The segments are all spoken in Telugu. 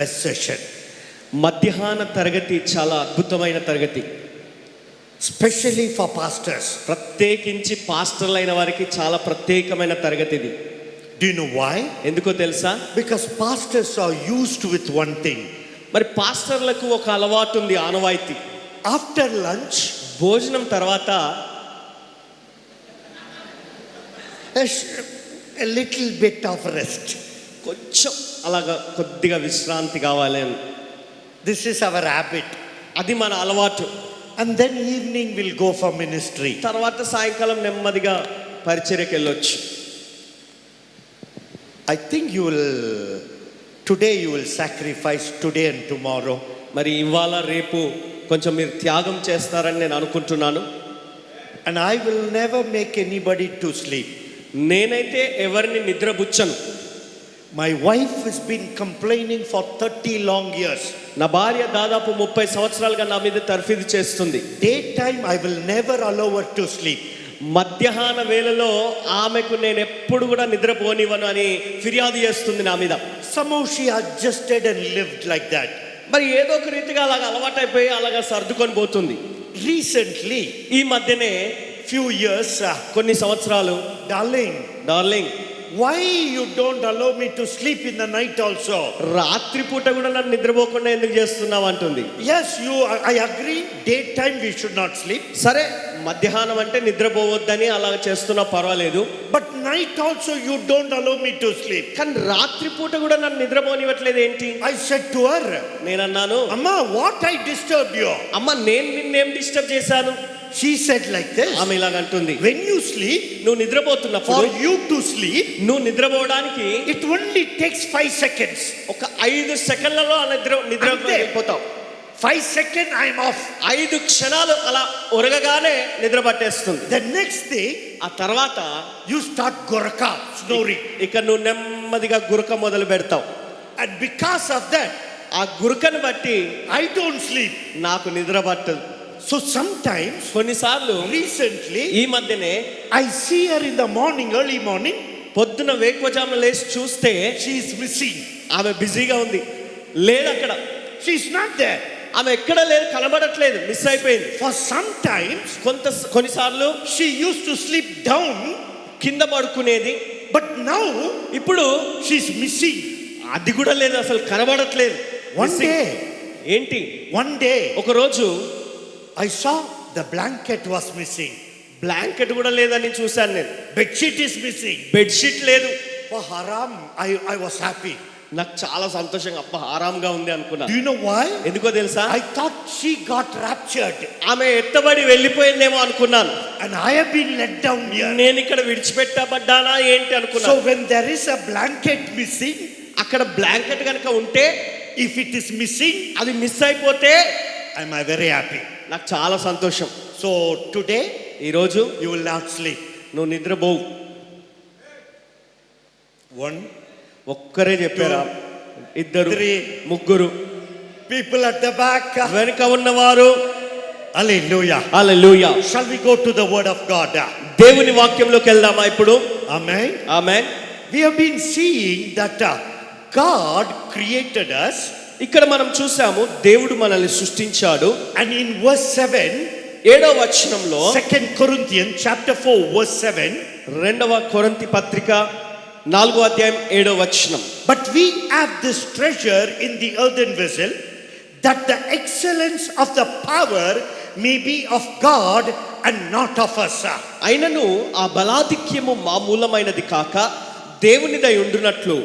session. మధ్యాహ్న తరగతి చాలా అద్భుతమైన తరగతి, Especially for pastors. ప్రత్యేకించి పాస్టర్లైన వారికి చాలా ప్రత్యేకమైన తరగతి ఇది. Do you know why? ఎందుకో తెలుసా? Because pastors are used with one thing. మరి పాస్టర్లకు ఒక అలవాటు ఉంది, ఆనవాయితీ. After lunch, భోజనం తర్వాత a little bit of rest. కొంచెం అలాగా కొద్దిగా విశ్రాంతి కావాలి అని. This is our habit. అది మన అలవాటు. And then evening we'll go for ministry. తర్వాత సాయంకాలం నెమ్మదిగా పరిచర్యకి వెళ్ళొచ్చు. I think today you will sacrifice today and tomorrow. మరి ఇవాళ రేపు కొంచెం మీరు త్యాగం చేస్తారని నేను అనుకుంటున్నాను. And I will never make anybody to sleep. నేనైతే ఎవరిని నిద్రపుచ్చను. My wife has been complaining for 30 long years. నా భార్య దాదాపు 30 సంవత్సరాలుగా నా మీద తర్ఫీదు చేస్తుంది. Daytime I will never allow her to sleep. మధ్యాహ్న వేళలో ఆమెకు నేను ఎప్పుడు కూడా నిద్రపోనివ్వను అని ఫిర్యాదు చేస్తుంది నా మీద. Somehow she adjusted and lived like that. మరి ఏదో ఒక రీతిగా అలాగ అలవాటైపోయి అలాగా సర్దుకొని పోతుంది. Recently, ఈ మధ్యనే few years, కొన్ని సంవత్సరాలు, darling why you don't allow me to sleep in the night also? రాత్రి పూట కూడా నన్ను నిద్రపోకుండా ఎందుకు చేస్తున్నావు అంటుంది. Yes, I agree, daytime we should not sleep. సరే, మధ్యాహ్నం అంటే నిద్రపోవద్దని అలా చేస్తున్నా పర్వాలేదు. But night also you don't allow me to sleep. కానీ రాత్రి పూట కూడా నన్ను నిద్రపోనివ్వట్లేదు ఏంటి? I said to her, నేనన్నాను, Amma, what I disturbed you? అమ్మ, నేను నిన్నేం డిస్టర్బ్ చేశాను? She said like this, ఆమె ఇలాగంటుంది, when you sleep, నువ్వు నిద్రపోతున్నప్పుడు, for you to sleep, నువ్వు నిద్రపోవడానికి it only takes 5 seconds. ఒక 5 సెకండ్లలో నిద్ర వెళ్ళిపోతావు. 5 seconds I am off. 5 క్షణాలు అలా ఉరగగానే నిద్ర పట్టేస్తుంది. The next thing, ఆ తర్వాత you start gurka, snoring. ఇక నువ్వు నెమ్మదిగా గురక మొదలు పెడతావు. And because of that, ఆ గురకను బట్టి I don't sleep. నాకు నిద్ర పట్టదు. So sometimes, కొన్నిసార్లు, recently, ఈ మధ్యనే I see her in the morning, early morning, పొద్దున వేకువజామున లేచి చూస్తే she is missing. ఆమె బిజీగా ఉంది, లేదు అక్కడ, She is not there. ఆమె ఎక్కడ లేదు, కనబడట్లేదు, మిస్ అయిపోయింది. For sometimes, కొన్నిసార్లు she used to sleep down, కింద పడుకునేది, but now ఇప్పుడు she is missing. అది కూడా లేదు, అసలు కనబడట్లేదు. One day, ఏంటి, one day, ఒక రోజు I saw the blanket was missing. Blanket కూడా లేదని చూశాను నేను. Bedsheet is missing. బెడ్షీట్ లేదు. For haram, I was happy. నాకు చాలా సంతోషంగా, అబ్బా ఆరాంగా ఉంది అనుకున్నా. Do you know why? ఎందుకో తెలుసా? I thought she got raptured. ఆమె ఎత్తబడి వెళ్ళిపోయిందేమో అనుకున్నాను. And I have been let down here. నేను ఇక్కడ విడిచిపెట్టబడ్డానా ఏంటి అనుకున్నా. So when there is a blanket missing, అక్కడ బ్లాంకెట్ కనుక ఉంటే, if it is missing, అది మిస్ అయిపోతే I am very happy. నాకు చాలా సంతోషం. So today, ఈరోజు you will not sleep. నువ్వు నిద్రపోవు. One, ఒక్కరే చెప్పారా? 2, 3, 3 people at the back. వెనుక ఉన్నవారు. Hallelujah. Hallelujah. Shall we go to the word of God? దేవుని వాక్యంలోకి వెళ్దామా ఇప్పుడు? Amen. Amen. We have been seeing that God created us. ఇక్కడ మనం చూసాము, దేవుడు మనల్ని సృష్టించాడు. And in verse 7, 7వ వచనంలో, 2 Corinthians chapter 4 verse 7, 2వ కొరింథీ పత్రిక 4వ అధ్యాయం 7వ వచనం. but we have this treasure in the earthen vessel, that the excellence of the power may be of God and not of us. అయినను ఆ బలాధిక్యము మామూలమైనది కాక దేవునిదై ఉండునట్లు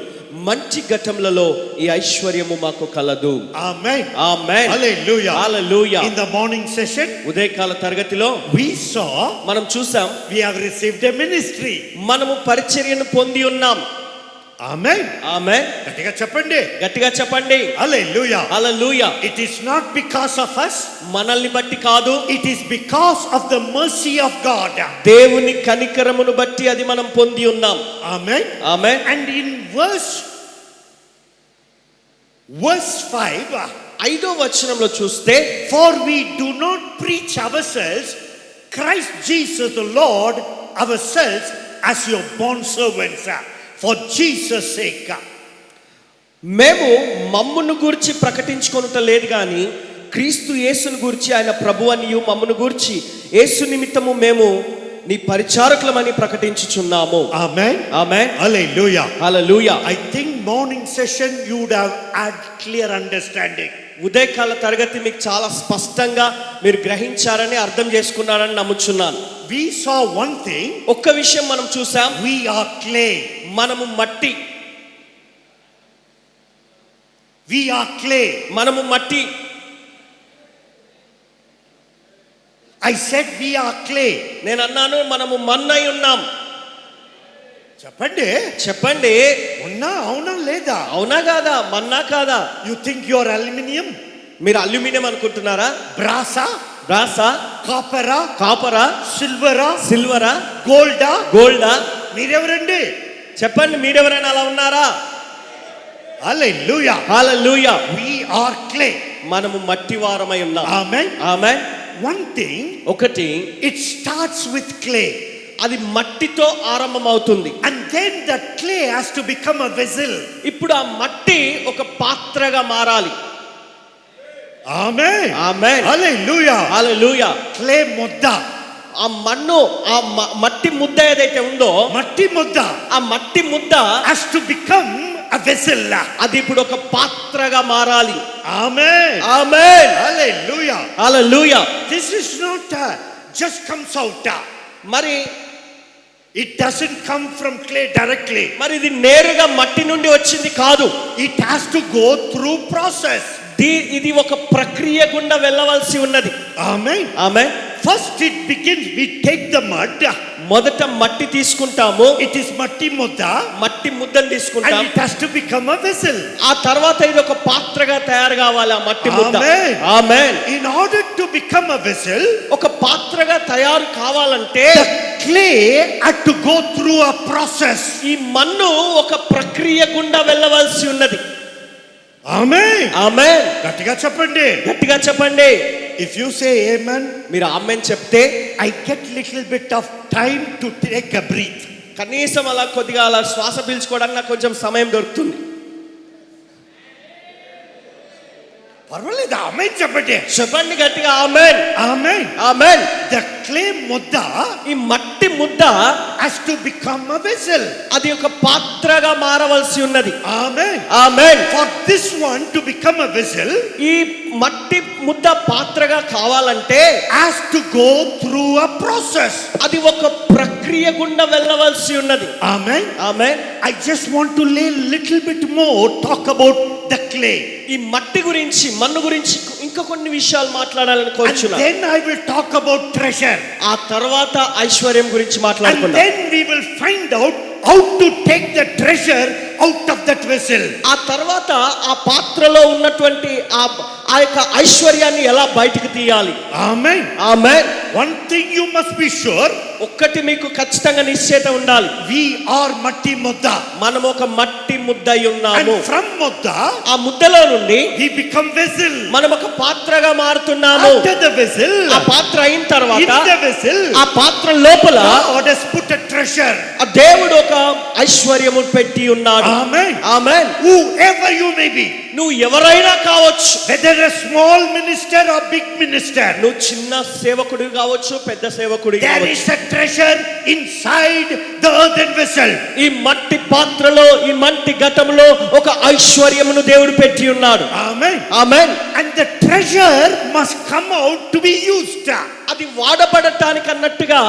మంచి ఘటములలో ఈ ఐశ్వర్యము మాకు కలదు. Amen. Amen. Hallelujah. Hallelujah. In the morning session, ఉదయకాల తరగతిలో we saw మనం చూసాం, we have received a ministry. మనము పరిచర్యను పొంది ఉన్నాం. Amen. ఆమేన్. గట్టిగా చెప్పండి. గట్టిగా చెప్పండి. Hallelujah. Hallelujah. It is not because of us, మనల్ని బట్టి కాదు, it is because of the mercy of God. దేవుని కనికరమును బట్టి అది మనం పొంది ఉన్నాం. Amen. Amen. And in verse 5, 5వ వచనంలో చూస్తే, for we do not preach ourselves, Christ Jesus the Lord, ourselves as your bond servants, for Jesus' sake. మేము మమ్మును గూర్చి ప్రకటించుకొనుట లేదు కానీ క్రీస్తు యేసును గూర్చి ఆయన ప్రభువనియు మమ్మును గూర్చి యేసు నిమిత్తము మేము నీ పరిచారకులమని ప్రకటించుచున్నాము. Amen. Amen. Hallelujah. Hallelujah. I think morning session you would have had clear understanding. ఉదయకాల తరగతి మీకు చాలా స్పష్టంగా మీరు గ్రహించారని అర్థం చేసుకున్నారని నమ్ముచున్నాను. We saw one thing. ఒక్క విషయం మనం చూసాం. We are clay. మనము మట్టి. We are clay. మనము మట్టి. I said we are clay. నేను అన్నాను మనము మన్నై ఉన్నాం. చెప్పండి. చెప్పండి. ఉన్నా అవునా లేదా? అవునా కాదా? మన్నా కాదా? You think you are aluminium? మీరు అల్యూమినియం అనుకుంటున్నారా? Brasa? బ్రాసా? కాపరా? కాపరా? సిల్వరా? సిల్వరా? గోల్డా? గోల్డా? మీరెవరండి? చెప్పండి, మీరెవరైనా అలా ఉన్నారా? Hallelujah. Hallelujah. We are clay. మనము మట్టి వారమై ఉన్నాం. Amen. ఆమేన్. One thing, ఒకటి, it starts with clay. అది మట్టితో ఆరంభమవుతుంది. And then that clay has to become a vessel. ఇప్పుడు ఆ మట్టి ఒక పాత్రగా మారాలి. Amen. ఆమేన్. Hallelujah. హల్లెలూయా. Clay ముద్ద. ఆ మన్ను, ఆ మట్టి ముద్ద ఏదైతే ఉందో, మట్టి ముద్ద ఆ మట్టి ముద్ద has to become a vessel. అది ఇప్పుడు ఒక పాత్రగా మారాలి. Amen. Amen. Hallelujah. Hallelujah. This is not just comes out. మరి It doesn't come from clay directly. మరి ఇది నేరుగా మట్టి నుండి వచ్చింది కాదు. It has to go through process. ఇది ఒక ప్రక్రియ గుండా వెళ్ళవలసి ఉన్నది. Amen. Amen. First it begins, we take the mud. మొదట మట్టి తీసుకుంటాము. It is మట్టి ముద్ద. మట్టి ముద్దను And తీసుకుంటాం. it has to become a vessel. ఆ తర్వాత ఇది ఒక పాత్రగా తయారు కావాలి ఆ మట్టి ముద్ద. Amen. Amen. In order to become a vessel, ఒక పాత్రగా తయారు కావాలంటే the clay had to go through a process. ఈ మన్ను ఒక ప్రక్రియ గుండా వెళ్ళవలసి ఉన్నది. Amen. ఆమేన్. గట్టిగా చెప్పండి. గట్టిగా చెప్పండి. If you say amen, మీరు ఆమేన్ చెప్తే I get little bit of time to take a breath. కనీసం అలా కొద్దిగా అలా శ్వాస పీల్చుకోవడానికి నాకు కొంచెం సమయం దొరుకుతుంది. పర్వాలేదు, ఆమెన్ చెప్పండి. చెప్పండి గట్టిగా ఆమేన్. ఆమెన్. ఆమేన్. The clay ముద్ద, ఈ మట్టి ముద్ద has to become a vessel. అది ఒక పాత్రగా మారవలసి ఉన్నది. Amen. Amen. For this one to become a vessel, ఈ మట్టి ముద్ద పాత్రగా కావాలంటే has to go through a process. అది ఒక ప్రక్రియ గుండా వెళ్ళవలసి ఉన్నది. Amen. Amen. I just want to lay little bit more talk about the clay. ఈ మట్టి గురించి, మన్ను గురించి ఇంకా కొన్ని విషయాలు మాట్లాడాలని And కోరుచున్నా. then I will talk about treasure. ఆ తర్వాత ఐశ్వర్యం గురించి And మాట్లాడుకుందాం. then we will find out how to take the treasure out of that vessel. ఆ తర్వాత ఆ పాత్రలో ఉన్నటువంటి ఆ యొక్క ఐశ్వర్యాన్ని ఎలా బయటికి తీయాలి. Amen. Amen. One thing you must be sure, ఒక్కటి మీకు ఖచ్చితంగా నిశ్చయత ఉండాలి. we are matti mudda. మనం ఒక మట్టి ముద్ద అయి ఉన్నాము. And from mudda, ఆ ముద్దలో నుండి we become vessel. మనం ఒక పాత్రగా మారుతున్నాము. After the vessel, ఆ పాత్ర అయిన in తర్వాత the vessel, ఆ పాత్ర లోపల God has put a treasure. ఆ దేవుడు ఒక ఐశ్వర్యము పెట్టి ఉన్నాడు. Amen. Amen. Whoever you may be, నువ్వు ఎవరైనా కావచ్చు. whether a small minister or big minister, నువ్వు చిన్న సేవకుడు కావచ్చు, పెద్ద సేవకుడు there కావచ్చు. is a treasure inside the earthen vessel. ఈ మట్టి పాత్రలో, ఈ మట్టి ఘటంలో ఒక ఐశ్వర్యమును దేవుడు పెట్టి ఉన్నాడు. Amen. Amen. And the treasure must come out to be used. అది వాడబడటానికి అన్నట్టుగా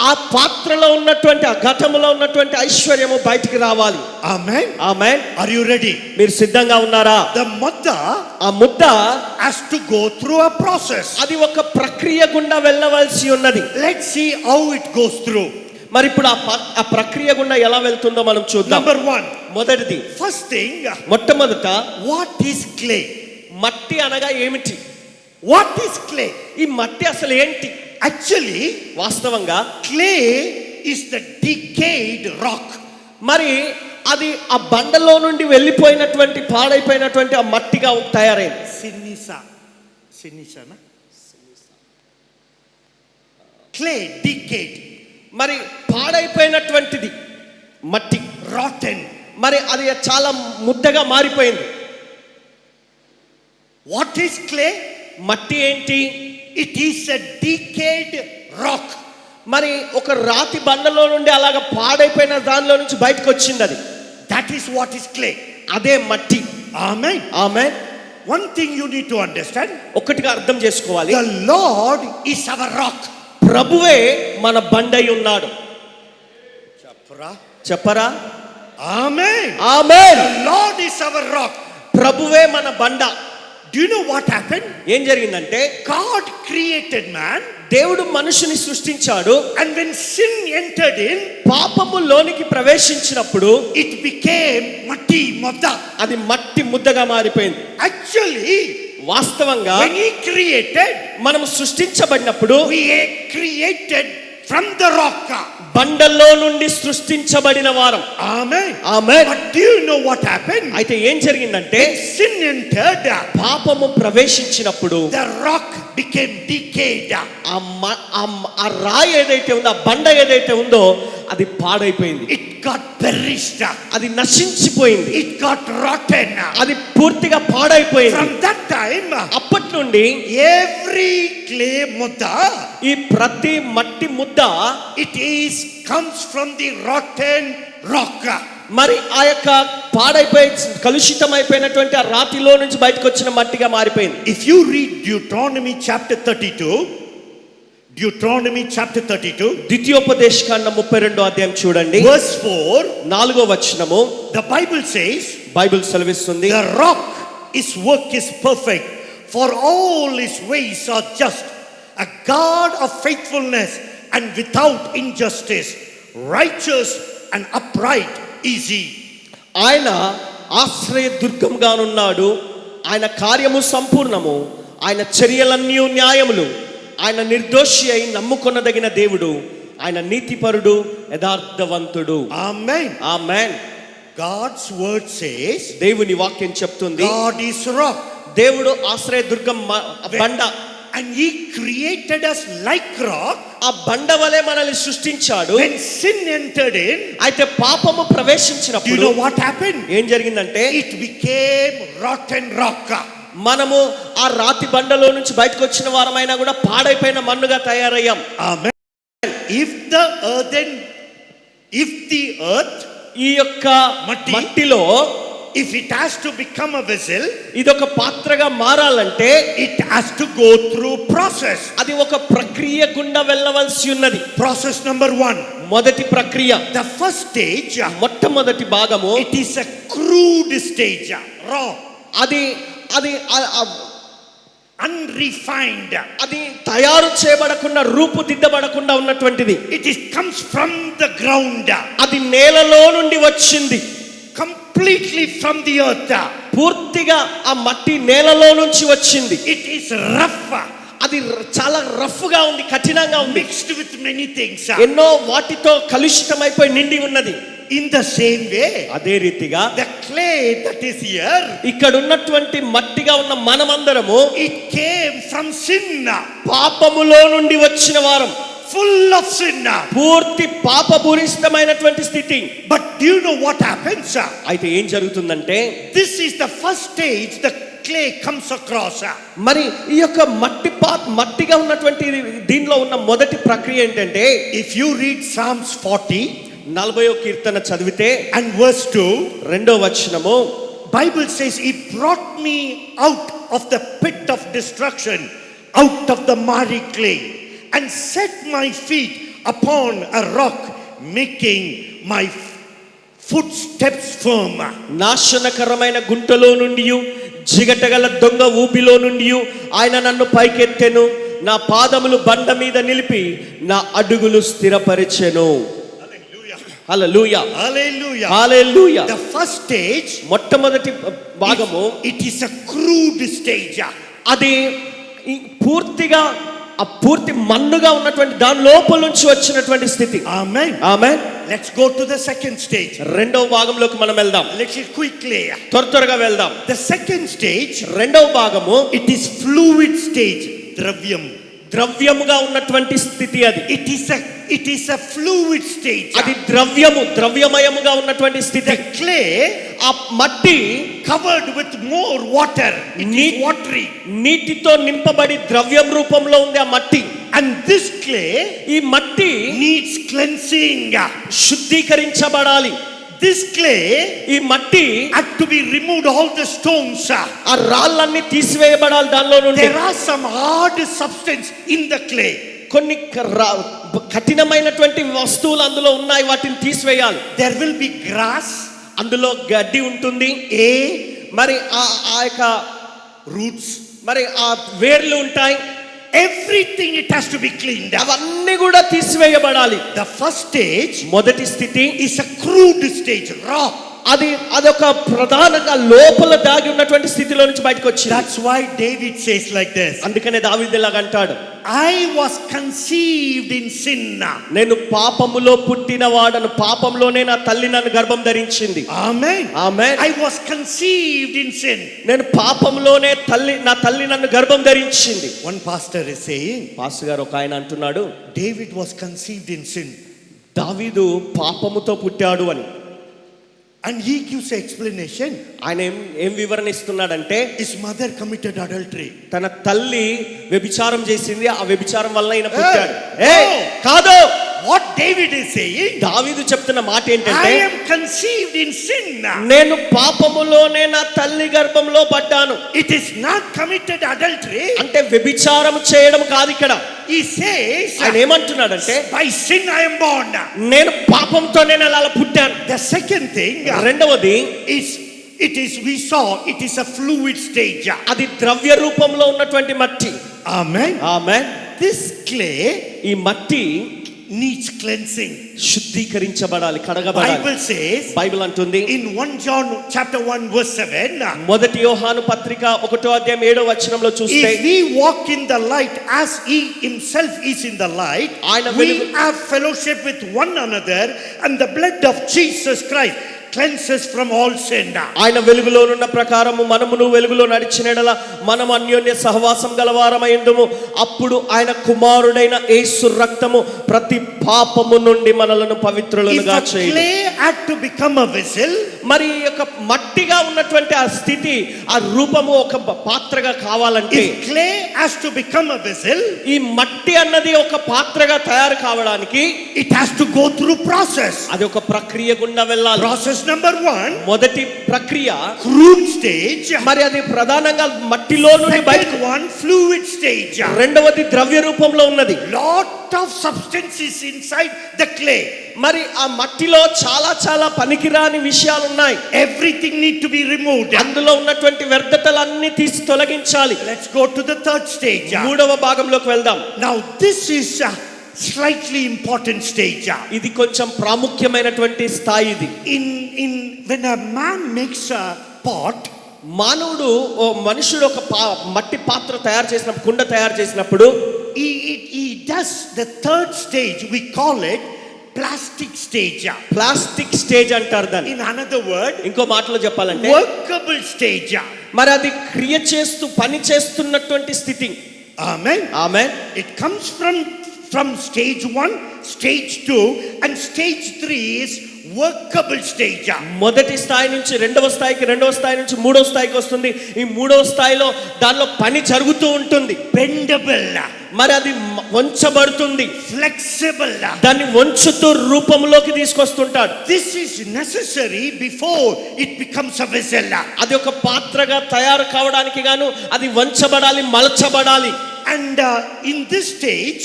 ఆ పాత్రలో ఉన్నటువంటి, ఆ ఘటములో ఉన్నటువంటి ఐశ్వర్యము బయటికి రావాలి. Amen. Amen. Are you ready? మీరు సిద్ధంగా ఉన్నారా? The mudda ఆ ముద్ద has to go through a process. అది ఒక ప్రక్రియ గుండా వెళ్ళవలసి ఉన్నది. Let's see how it goes through. మరి ఇప్పుడు ఆ ప్రక్రియ గుండా ఎలా వెళ్తుందో మనం చూద్దాం. Number one, మొదటిది, first thing, మొట్టమొదట what is clay? మట్టి అనగా ఏమిటి? What is clay? ఈ మట్టి అసలు ఏంటి? Actually, వాస్తవంగా clay is the decayed rock. మరి అది ఆ బండలో నుండి వెళ్ళిపోయినటువంటి, పాడైపోయినటువంటి ఆ మట్టిగా తయారైంది. Sinisana? Clay, decayed. మరి పాడైపోయినటువంటిది మట్టి. Rotten. మరి అది చాలా ముద్దగా మారిపోయింది. What is clay? మట్టి ఏంటి? It is a decayed rock. మరి ఒక రాతి బండలో నుండి అలాగ పాడైపోయిన దానిలో నుంచి బయటకు వచ్చింది అది. That is what is clay. అదే మట్టి. Amen. Amen. One thing you need to understand. ఒక్కటిగా అర్థం చేసుకోవాలి. The Lord is our rock. ప్రభువే మన బండై ఉన్నాడు. చెప్పరా? Amen. Amen. The Lord is our rock. ప్రభువే మన బండ. Do you know what happened? ఏం జరిగిందంటే God created man. దేవుడు మనుషుని సృష్టించాడు. And when sin entered in, పాపములోనికి ప్రవేశించినప్పుడు it became matti modda. అది మట్టి ముద్దగా మారిపోయింది. Actually, వాస్తవంగా when he created, మనం సృష్టించబడినప్పుడు we are created from the rock. బండల్లో నుండి సృష్టించబడిన వారం. Amen. Amen. But do you know what happened? అయితే ఏం జరిగిందంటే When sin entered, పాపము ప్రవేశించినప్పుడు the rock became decayed. ఆ రాయి ఏదైతే ఉందో, ఆ బండ ఏదైతే ఉందో అది పాడైపోయింది. It got perished. అది నశించిపోయింది. It got rotten. అది పూర్తిగా పాడైపోయింది. From that time, అప్పటి నుండి every clay mudda, ఈ ప్రతి మట్టి ముద్ద it is comes from the rotten rock. మరి ఆ యొక్క పాడైపోయి కలుషితమైపోయినటువంటి ఆ రాతిలో నుంచి బయటకు వచ్చిన మట్టిగా మారిపోయింది. If you read Deuteronomy chapter 32, Deuteronomy chapter 32, ద్వితీయోపదేశకాండం 32వ అధ్యాయం చూడండి. verse 4, 4వ వచనము the Bible says, బైబిల్ సెలవిస్తుంది, the rock, his work is perfect, for all his ways are just, a God of faithfulness and without injustice, righteous and upright is he. ఆయన ఆశ్రయ దుర్గంగానున్నాడు, ఆయన కార్యము సంపూర్ణము, ఆయన చర్యలన్నీ న్యాయములు, ఆయన నిర్దోషి అయి నమ్ముకొనదగిన దేవుడు, ఆయన నీతిపరుడు, యథార్థవంతుడు. Amen. ఆమేన్. God's word says, దేవుని వాక్యం చెప్తుంది, God is rock. దేవుడు ఆశ్రయ దుర్గం బండ. And he created us like rock. ఆ బండ వలె మనల్ని సృష్టించాడు. When sin entered in, అయితే పాపము do you ప్రవేశించినప్పుడు know what happened? ఏం జరిగిందంటే It became rotten rock. మనము ఆ రాతి బండలో నుంచి బయటకు వచ్చిన వారమైనా కూడా పాడైపోయిన మన్నుగా తయారయ్యాం. Amen. If the earth, ఈ యొక్క మట్టి, మట్టిలో if it has to become a vessel, ఇదొక పాత్రగా మారాలంటే it has to go through process. అది ఒక ప్రక్రియ గుండా వెళ్ళవలసి ఉన్నది. Process number 1. మొదటి ప్రక్రియ, The first stage, మొట్టమొదటి భాగము, it is a crude stage, raw, అది అది unrefined. అది తయారు చేయబడకుండా, రూపుదిద్దబడకుండా ఉన్నటువంటిది. It comes from the ground, అది నేలలో నుండి వచ్చింది, completely from the earth. పూర్తిగా ఆ మట్టి నేలలో నుంచి వచ్చింది. It is rough, అది చాలా రఫ్ గా ఉంది, కఠినంగా ఉంది, mixed with many things. ఎన్నో వాటితో కలుషితమైపోయి నిండి ఉన్నది. In the same way, అదే రీతిగా the clay that is here, ఇక్కడ ఉన్నటువంటి మట్టిగా ఉన్న మనమందరము it came from sin, పాపములో నుండి వచ్చిన వారం, full of sin. పూర్తి పాపపూరితమైనటువంటి స్థితి. But do you know what happens? అయితే ఏం జరుగుతుందంటే, This is the first stage the clay comes across. మరి ఈ యొక్క మట్టిగా ఉన్నటువంటి దీనిలో ఉన్న మొదటి ప్రక్రియ ఏంటంటే, If you read Psalms 40 40వ కీర్తన చదివితే and verse 2, 2వ వచనము, Bible says, he brought me out of the pit of destruction, out of the miry clay, and set my feet upon a rock, making my footsteps firm. నాశనకరమైన గుంటలో నుండి, జిగటగల దొంగ ఊబిలో నుండి ఆయన నన్ను పైకెత్తెను, నా పాదములు బండ మీద నిలిపి నా అడుగులు స్థిరపరిచెను. హల్లెలూయా, Hallelujah. Hallelujah. The first stage, మొట్టమొదటి భాగము, it is a crude stage. అది పూర్తిగా ఆ పూర్తి మన్నుగా ఉన్నటువంటి దాని లోపల నుంచి వచ్చినటువంటి స్థితి. Amen. Amen. Let's go to the second stage. రెండవ భాగంలోకి మనం వెళ్దాం. Little quickly. త్వరగా వెళ్దాం. The second stage, రెండవ భాగము, it is fluid stage. Dravyam, ద్రవ్యముగా ఉన్నటువంటి స్థితి అది. It is a fluid stage. అది ద్రవ్యమయముగా ఉన్నటువంటి స్థితి. The clay, ఆ మట్టి covered with more water. It is watery. నీటితో నింపబడి ద్రవ్యం రూపంలో ఉంది ఆ మట్టి. And this clay, ఈ మట్టి needs cleansing. శుద్ధీకరించబడాలి. This clay, ఈ మట్టి had to be removed all the stones. ఆ రాళ్ళన్నీ తీసివేయబడాలి దానిలో నుండి. There are some hard substance in the clay. కొన్ని కఠినమైనటువంటి వస్తువులు అందులో ఉన్నాయి, వాటిని తీసివేయాలి. There will be grass, అందులో గడ్డి ఉంటుంది, మరి ఆ యొక్క roots, మరి ఆ వేర్లు ఉంటాయి. everything it has to be cleaned up. అవన్నీ కూడా తీసివేయబడాలి. The first stage, మొదటి స్థితి is a crude stage, raw. అదొక ప్రధానంగా లోపల దాగి ఉన్నటువంటి స్థితిలో నుంచి బయటకు వచ్చింది. That's why David says like this. అందుకనే దావీదు ఇలాగ అంటాడు, I was conceived in sin. నేను పాపములో పుట్టిన వాడను, పాపంలోనే నా తల్లి నన్ను గర్భం ధరించింది. Amen. Amen. I was conceived in sin. నేను పాపంలోనే నా తల్లి నన్ను గర్భం ధరించింది. One pastor is saying, pastor గారు ఒక ఆయన అంటున్నాడు, David was conceived in sin. దావీదు పాపముతో పుట్టాడు అని. And he gives an explanation. ఆయన ఏం వివరణ ఇస్తున్నాడంటే, His mother committed adultery. తన తల్లి వ్యభిచారం చేసింది, ఆ వ్యభిచారం వల్ల ఆయన పుట్టాడు. కాదు. What David is saying, దావీదు చెప్తున్న మాట I ఏంటంటే, am conceived in sin. నేను పాపములోనే నా తల్లి గర్భంలో పడ్డాను. It is not committed adultery. అంటే వ్యభిచారం చేయడం కాదు ఇక్కడ. He says, ఆయన ఏమంటున్నాడంటే, by sin I am born. నేను పాపంతో నేను అలా పుట్టాను. The second thing, రెండవది we saw it is a fluid stage. అది ద్రవ్య రూపంలో ఉన్నటువంటి మట్టి. Amen. ఆమేన్. This clay, ఈ మట్టి needs cleansing. శుద్ధీకరించబడాలి, కడగబడాలి. Bible says, Bible అంటుంది in 1 John chapter 1 verse 7, మొదటి యోహాను పత్రిక 1వ అధ్యాయం 7వ వచనంలో చూస్తే, if we walk in the light as he himself is in the light, we have fellowship with one another, and the blood of Jesus Christ cleanses from all sin. ఆయన వెలుగులో ఉన్న ప్రకారము మనమును వెలుగులో నడిచినడల మనం అన్యోన్య సహవాసం గలవారమైందుము. అప్పుడు ఆయన కుమారుడైన యేసు రక్తము ప్రతి పాపము నుండి మనలను పవిత్రులుగా చేయును. If a clay had to become a vessel, మరి యొక్క మట్టిగా ఉన్నటువంటి ఆ స్థితి, ఆ రూపము ఒక పాత్రగా కావాలంటే, if clay has to become a vessel, ఈ మట్టి అన్నది ఒక పాత్రగా తయారు కావడానికి it has to go through process. అది ఒక ప్రక్రియ గుండా వెళ్ళాలి. Process number 1, మొదటి ప్రక్రియ crude stage. మరి అది ప్రధానంగా మట్టిలో నుండి బయటకు. Second one, fluid stage. రెండవది ద్రవ్య రూపంలో ఉన్నది. Lot of substance is inside the clay. మరి ఆ మట్టిలో చాలా పనికిరాని విషయాలు ఉన్నాయి. Everything need to be removed. అందులో ఉన్నటువంటి వ్యర్థతలన్నీ తీసి తొలగించాలి. Let's go to the third stage. మూడవ భాగంలోకి వెళ్దాం. Now this is a slightly important stage. ఇది కొంచెం ప్రాముఖ్యమైనటువంటి స్థాయి ఇది. In when a man makes a pot, మానవుడు మనుషుడు ఒక మట్టి పాత్ర తయారు చేసినప్పుడు, కుండ తయారు చేసినప్పుడు, he does the third stage. We call it plastic stage. Plastic stage అంటారు దాన్ని. In another word, ఇంకో మాటలో చెప్పాలంటే workable stage. మరి అది క్రియ చేస్తూ పని చేస్తున్నటువంటి స్థితి. Amen. Amen. It comes from stage 1, stage 2, and stage 3 is workable stage. మొదటి స్థాయి నుంచి రెండవ స్థాయికి, రెండవ స్థాయి నుంచి మూడవ స్థాయికి వస్తుంది. ఈ మూడవ స్థాయిలో దానిలో పని జరుగుతూ ఉంటుంది. Bendable, మరి అది వంచబడుతుంది, flexible. దాన్ని వంచుతూ రూపంలోకి తీసుకొస్తుంటాడు. This is necessary before it becomes a vessel. అది ఒక పాత్రగా తయారు కావడానికి గాను అది వంచబడాలి, మలచబడాలి. And in this stage,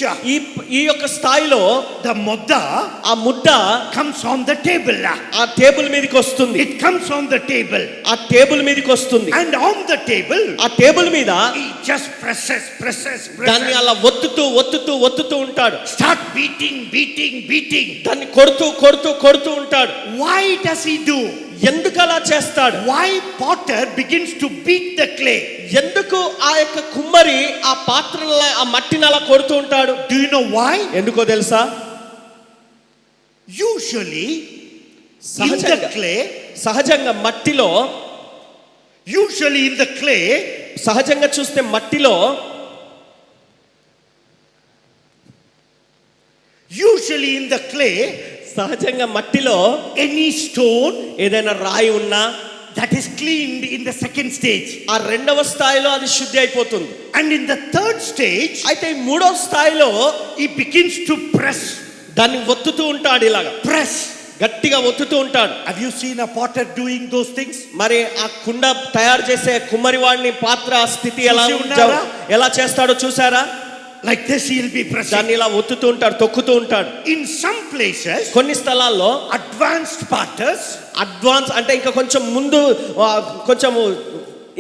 ఈ యొక్క స్థాయిలో the mudda, ఆ ముద్ద comes on the table. ఆ టేబుల్ మీదకి వస్తుంది. It comes on the table. ఆ టేబుల్ మీదకి వస్తుంది. And on the table, ఆ టేబుల్ మీద he just presses. దాన్ని అలా ఒత్తుతూ ఉంటాడు. Start beating. దాన్ని కొడుతూ ఉంటాడు. Why does he do? ఎందుకు అలా చేస్తాడు? Why potter begins to beat the clay? ఎందుకు ఆ యొక్క కుమ్మరి ఆ పాత్రల ఆ మట్టిని అలా కొడుతూ ఉంటాడు? Do you know why? ఎందుకో తెలుసా? Usually in the clay, సహజంగా మట్టిలో, usually in the clay, సహజంగా చూస్తే మట్టిలో Usually in the clay, సహజంగా మట్టిలో any stone ఏదైనా రాయి ఉన్నా that is cleaned in the second stage. ఆ రెండవ స్థాయిలో అది శుద్ధి అయిపోతుంది. And in the third stage, అయితే ఈ మూడవ స్థాయిలో he begins to press. దాన్ని ఒత్తుతూ ఉంటాడు, ఇలాగా Press. గట్టిగా ఒత్తుతూ ఉంటాడు. Have you seen a potter doing those things? మరి ఆ కుండ తయారు చేసే కుమ్మరివాడిని పాత్ర స్థితి చూసి ఉన్నారా? ఎలా చేస్తాడో చూసారా? Like this he'll be pressing. దాన్ని ఇలా ఒత్తుతూ ఉంటాడు, తొక్కుతూ ఉంటాడు. In some places, కొన్ని స్థలాల్లో advanced potters, అడ్వాన్స్ అంటే ఇంకా కొంచెం ముందు కొంచెం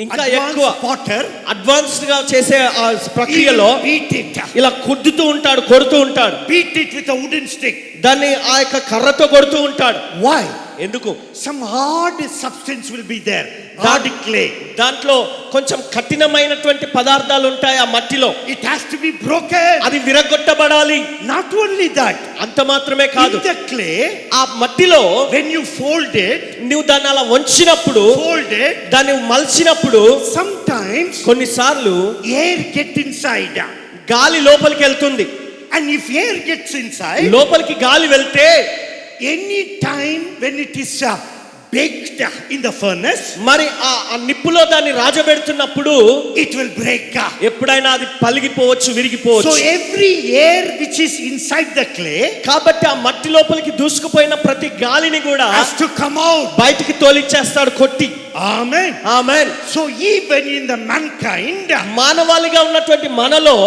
ఇంకా ఎక్కువ advanced potter, అడ్వాన్స్డ్ గా చేసే ఆ ప్రక్రియలో beat it. ఇలా కుద్దుతూ ఉంటాడు, కొడుతూ ఉంటాడు. Beat it with a wooden stick. దాన్ని ఆ యొక్క కర్రతో కొడుతూ ఉంటాడు. Why? ఎందుకు? Some hard substance will be there. Hard clay. దాంట్లో కొంచెం కఠినమైనటువంటి పదార్థాలు ఉంటాయి ఆ మట్టిలో. It has to be broken. అది విరగొట్టబడాలి. Not only that, అంత మాత్రమే కాదు, in the clay, ఆ మట్టిలో when you fold it, నువ్వు దాన్ని అలా వంచినప్పుడు, fold it, దాన్ని మలిచినప్పుడు sometimes కొన్నిసార్లు air get inside. గాలి లోపలికి వెళ్తుంది. And if air gets inside, లోపలికి గాలి వెళ్తే any time when it is baked in the furnace, మరి ఆ నిప్పులో దాన్ని రాజబెడుతున్నప్పుడు it will break. ఎప్పుడైనా అది పలిగిపోవచ్చు, So విరిగిపోవచ్చు. every air which is inside the clay కాబట్టి ఆ మట్టి లోపలికి దూసుకుపోయిన ప్రతి గాలిని కూడా has to come out. బయటికి తోలిచ్చేస్తాడు కొట్టి. Amen. Amen. So even in the mankind, మానవాళిగా ఉన్నటువంటి మనలో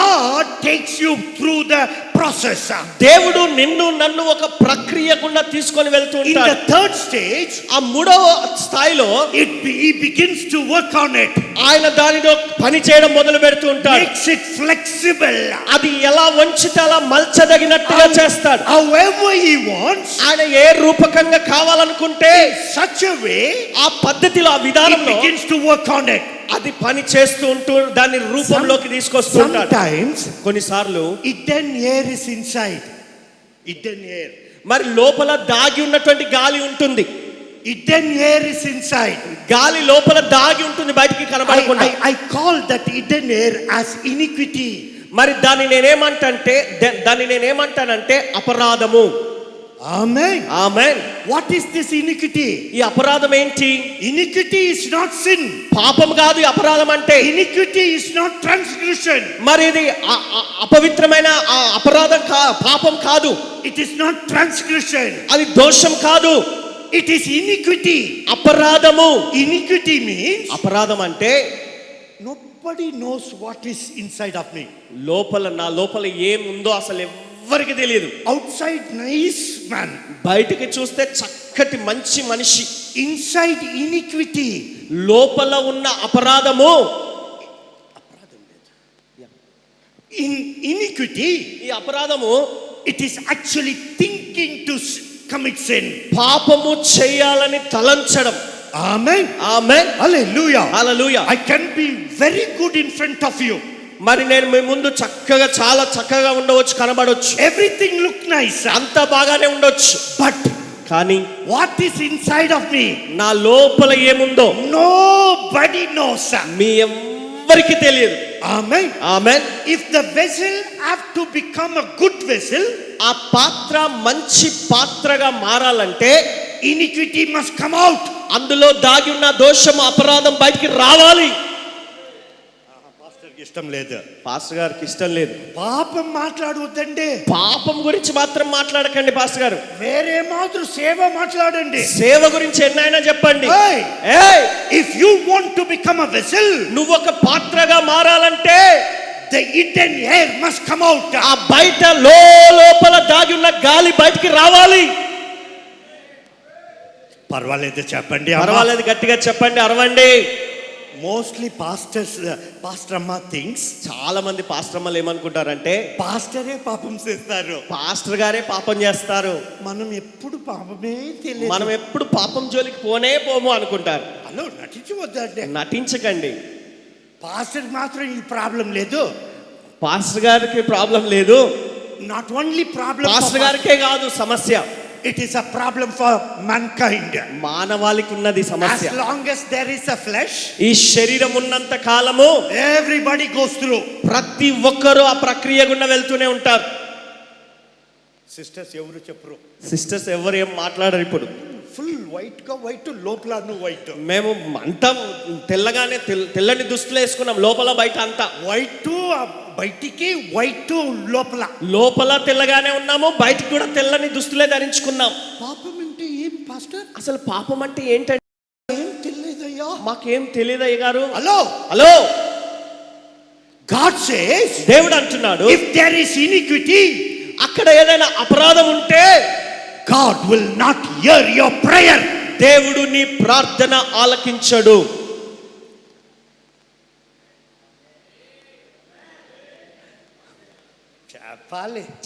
God takes you through the process. దేవుడు నిన్ను నన్ను ఒక ప్రక్రియ గుండా తీసుకొని వెళ్తూ In the ఉంటాడు. third stage, ఆ మూడవ స్థాయిలో he begins to work on it. ఆయన దానిలో పని చేయడం మొదలు పెడుతూ ఉంటాడు. Makes it flexible. అది ఎలా వంచితే అలా మలచదగినట్టుగా చేస్తాడు. However he wants, ఆయన ఏ రూపకంగా కావాలనుకుంటే such a way, ఆ పద్ధతిలో, ఆ he విధానంలో begins to work on it. అది పని చేస్తూ ఉంటూ దాన్ని రూపంలోకి తీసుకొస్తూ ఉంటాడు. Sometimes కొన్నిసార్లు hidden air is inside. Hidden air. మరి లోపల దాగి ఉన్నటువంటి గాలి ఉంటుంది. Hidden air is inside. గాలి లోపల దాగి ఉంటుంది, బయటికి కనబడకుండా. I call that hidden air as iniquity. మరి దాన్ని నేనేమంటానంటే అపరాధము. Amen. Amen. What is this iniquity? ఈ అపరాధం ఏంటి? Iniquity is not sin. పాపం కాదు ఈ అపరాధం అంటే. Iniquity is not transgression. మరి ఇది అపవిత్రమైన అపరాధం పాపం కాదు. It is not transgression. అది దోషం కాదు. It is iniquity. అపరాధము. Iniquity means అపరాధం అంటే nobody knows what is inside of me. నా లోపల ఏముందో అసలు ఎవ్వరికి తెలియదు. Outside nice man. బయటికి చూస్తే చక్కటి మంచి మనిషి. Inside iniquity. లోపల ఉన్న అపరాధము. In iniquity, ఈ అపరాధము it is actually thinking to commit sin. పాపము చేయాలని తలంచడం. Amen. Amen. Hallelujah. Hallelujah. I can be very good in front of you. మరి నేను మీ ముందు చాలా చక్కగా ఉండవచ్చు, కనబడవచ్చు, Everything look nice. అంతా బాగానే ఉండొచ్చు. But కానీ what is inside of me? నా లోపల ఏముందో Nobody knows. మీ ఎవ్వరికి తెలియదు. Amen. Amen. If the vessel have to become a good vessel, ఆ పాత్ర మంచి పాత్రగా మారాలంటే iniquity must come out. అందులో దాగి ఉన్న దోషం, అపరాధం బయటికి రావాలి. ఇష్టం లేదు. పాస్టర్ గారికి ఇష్టం లేదు. పాపం మాట్లాడవద్దండి. పాపం గురించి మాత్రం మాట్లాడకండి పాస్టర్ గారు. వేరే మాత్రం సేవ మాట్లాడండి. సేవ గురించి ఎన్నైనా చెప్పండి. If you want to become a vessel, నువ్వు ఒక పాత్రగా మారాలంటే the hidden air must come out. ఆ బయట లోపల దాగి ఉన్న గాలి బయటికి రావాలి. పర్వాలేదు చెప్పండి. పర్వాలేదు, గట్టిగా చెప్పండి, అరవండి. మోస్ట్లీ పాస్టర్ అమ్మ థింగ్స్, చాలా మంది పాస్టర్ అమ్మలు ఏమనుకుంటారంటే పాస్టరే పాపం చేస్తారు, పాస్టర్ గారే పాపం చేస్తారు, మనం ఎప్పుడు పాపమే తెలియదు, మనం ఎప్పుడు పాపం జోలికి పోము అనుకుంటారు. అలా నటించవద్దండి. నటించకండి. పాస్టర్ మాత్రం ఈ ప్రాబ్లం లేదు. పాస్టర్ గారికి ప్రాబ్లం లేదు. నాట్ ఓన్లీ ప్రాబ్లం పాస్టర్ గారికే కాదు సమస్య, it is a problem for mankind. మానవాళికి ఉన్నది సమస్య. As long as there is a flesh, ఈ శరీరం ఉన్నంత కాలము everybody goes through. ప్రతి ఒక్కరూ ఆ ప్రక్రియ గుండా వెళ్తూనే ఉంటారు. సిస్టర్స్ ఎవరు చెప్పరు. సిస్టర్స్ ఎవరు ఏం మాట్లాడరు ఇప్పుడు. ఫుల్ వైట్ గా వైట్, లోపల వైట్. మేము అంతా తెల్లగానే తెల్లని దుస్తులు వేసుకున్నాం, లోపల బయట అంతా వైట్. బయటికి వైట్, లోపల తెల్లగానే ఉన్నాము, బయటికి కూడా తెల్లని దుస్తులే ధరించుకున్నాం. పాపం అంటే ఏం పాస్టర్? అసలు పాపం అంటే ఏంటంటే ఏం తెలియదయ్యా, మాకేం తెలియదు అయ్య గారు. హలో హలో, గాడ్ సేస్, దేవుడు అంటున్నాడు, ఇఫ్ దేర్ ఇస్ ఇనిక్విటీ, అక్కడ ఏదైనా అపరాధం ఉంటే God will not hear your prayer. దేవుడు నీ ప్రార్థన ఆలకించడు.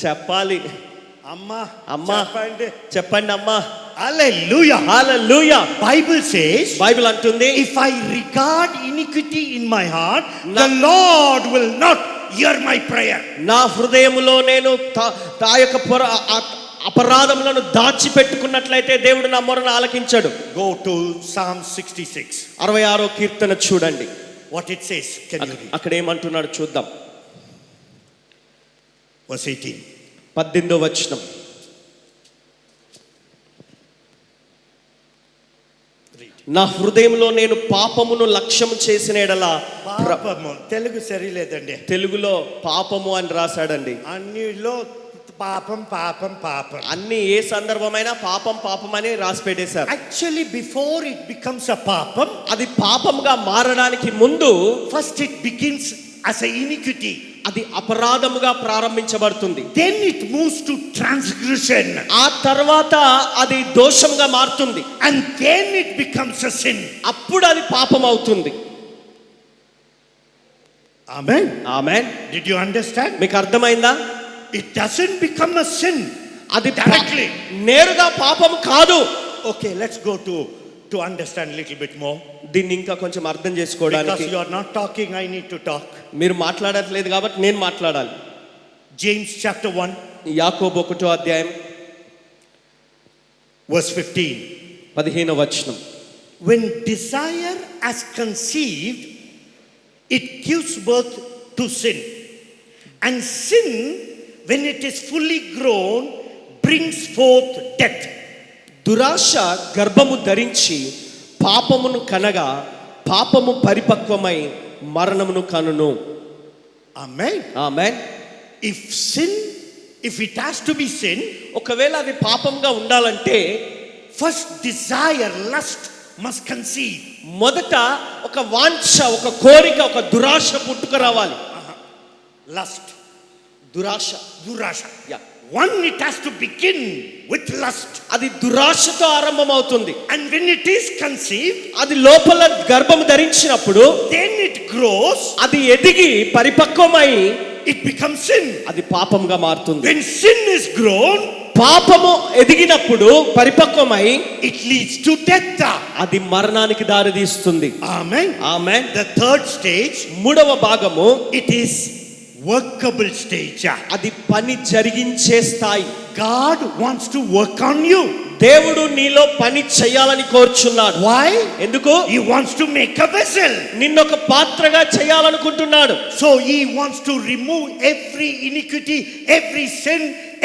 చెప్పాలి అమ్మా చెప్పండి అమ్మా. హల్లెలూయా, హల్లెలూయా. బైబిల్ అంటుంది, if I regard iniquity in my heart, the Lord will not hear my prayer. నా హృదయములో నేను ఆ యొక్క అపరాధములను దాచిపెట్టుకున్నట్లయితే దేవుడు నా మొరను ఆలకించడు. Go to Psalm 66. 66వ కీర్తన చూడండి. What it says, can you read? అక్కడ ఏమంటున్నాడు చూద్దాం. Verse 18. 18వ వచనం. నా హృదయంలో నేను పాపమును లక్ష్యం చేసిన ఎడలా. పాపము తెలుగు సరిలేదండి, తెలుగులో పాపము అని రాశాడండి. అన్నిలో పాపం పాపం పాపం, అన్ని ఏ సందర్భమైనా పాపం పాపం అని రాసి పెట్టేశారు. Actually before it becomes a పాపం, అది పాపంగా మారడానికి ముందు first it begins as a iniquity, అది అపరాధముగా ప్రారంభించబడుతుంది. then it moves to transgression, ఆ తర్వాత అది దోషంగా మారుతుంది, and then it becomes a sin. అప్పుడు అది పాపం అవుతుంది. Amen. Amen. Did you understand? మీకు అర్థమైందా? It doesn't become a sin, అది directly, నేరుగా పాపం కాదు. Okay, let's go to understand a little bit more. దీన్ని ఇంకా కొంచెం అర్థం చేసుకోవడానికి, because you are not talking, I need to talk. మీరు మాట్లాడట్లేదు కాబట్టి నేను మాట్లాడాలి. James chapter 1, యాకోబు 1వ అధ్యాయం verse 15. 15వ వచనం. When desire has conceived, it gives birth to sin, and sin, when it is fully grown, brings forth death. దురాశ గర్భము ధరించి పాపమును కనగా పాపము పరిపక్వమై మరణమును కనును. Amen. Amen. If it has to be sin, ఒకవేళ అది పాపంగా ఉండాలంటే first desire, lust must conceive. మొదట ఒక వాంఛ, ఒక కోరిక, ఒక దురాశ పుట్టుక రావాలి. Lust, దురాశ. yeah. One, it has to begin with lust, అది దురాశతో ఆరంభం అవుతుంది. and when it is conceived, అది లోపల గర్భము ధరించినప్పుడు then it grows, అది ఎదిగి పరిపక్వమై it becomes sin. అది పాపంగా మారుతుంది. When sin is grown, పాపము ఎదిగినప్పుడు పరిపక్వమై it leads to death. అది మరణానికి దారి తీస్తుంది. Amen. Amen. The third stage, మూడవ భాగము, it is workable stage. అది పని జరిగించే స్థాయి. God wants to work on you. దేవుడు నీలో పని చేయాలని కోరుచున్నాడు. Why? ఎందుకు? He wants to make a vessel. నిన్నొక పాత్రగా చేయాలనుకుంటున్నాడు. So he wants to remove every iniquity, every sin,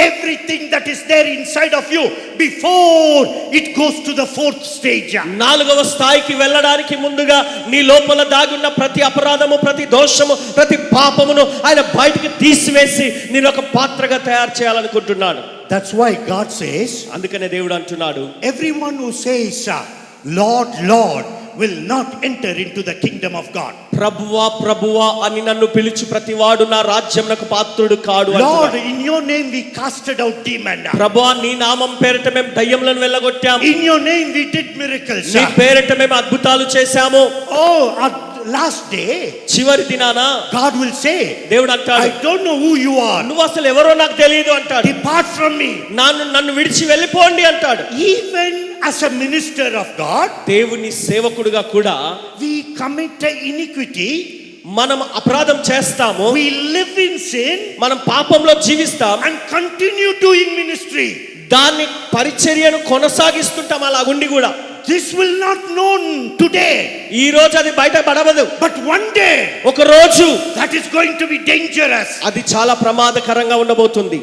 everything that is there inside of you before it goes to the fourth stage. నాలుగవ స్థాయికి వెళ్ళడానికి ముందుగా నీ లోపల దాగున్న ప్రతి అపరాధము, ప్రతి దోషము, ప్రతి పాపమును ఆయన బయటికి తీసివేసి నేను ఒక పాత్రగా తయారు చేయాలనుకుంటున్నాడు. That's why God says, అందుకనే దేవుడు అంటున్నాడు, everyone who says Lord, Lord will not enter into the kingdom of God. ప్రభువా ప్రభువా అని నన్ను పిలుచు ప్రతివాడు నా రాజ్యమునకు పాత్రుడు కాడు. Lord, in your name we casted out demons. ప్రభువా నీ నామం పేరిట మేము దయ్యములను వెళ్ళగొట్టాము. In your name we did miracles. నీ పేరిట మేము అద్భుతాలు చేశాము. Oh, at last day, చివరి దినాన God will say, దేవుడు అంటాడు, I don't know who you are. నువ్వు అసలు ఎవరో నాకు తెలియదు అంటాడు. Depart from me. నన్ను విడిచి వెళ్ళిపోండి అంటాడు. Even as a minister of God, దేవుని సేవకుడిగా కూడా we commit iniquity, మనం అపరాధం చేస్తాము, we live in sin, మనం పాపంలో జీవిస్తాం, and continue doing ministry. దాన్ని పరిచర్యను కొనసాగిస్తుంటాం అలాగుండి కూడా. This will not known today, ఈ రోజు అది బయట పడవదు, but one day ఒక రోజు that is going to be dangerous. అది చాలా ప్రమాదకరంగా ఉండబోతుంది.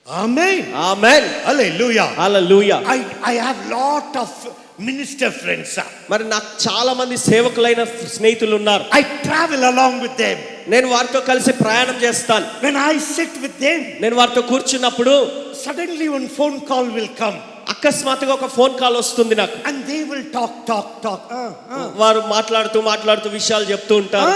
Amen. Amen. Hallelujah. Hallelujah. I have lot of minister friends. మరి నాకు చాలా మంది సేవకులైన స్నేహితులు ఉన్నారు. I travel along with them. నేను వారితో కలిసి ప్రయాణం చేస్తాను. When I sit with them, నేను వారితో కూర్చున్నప్పుడు suddenly one phone call will come. అకస్మాత్తుగా ఒక ఫోన్ కాల్ వస్తుంది నాకు. And they will talk. వారు మాట్లాడుతూ విషయాలు చెప్తూ ఉంటారు.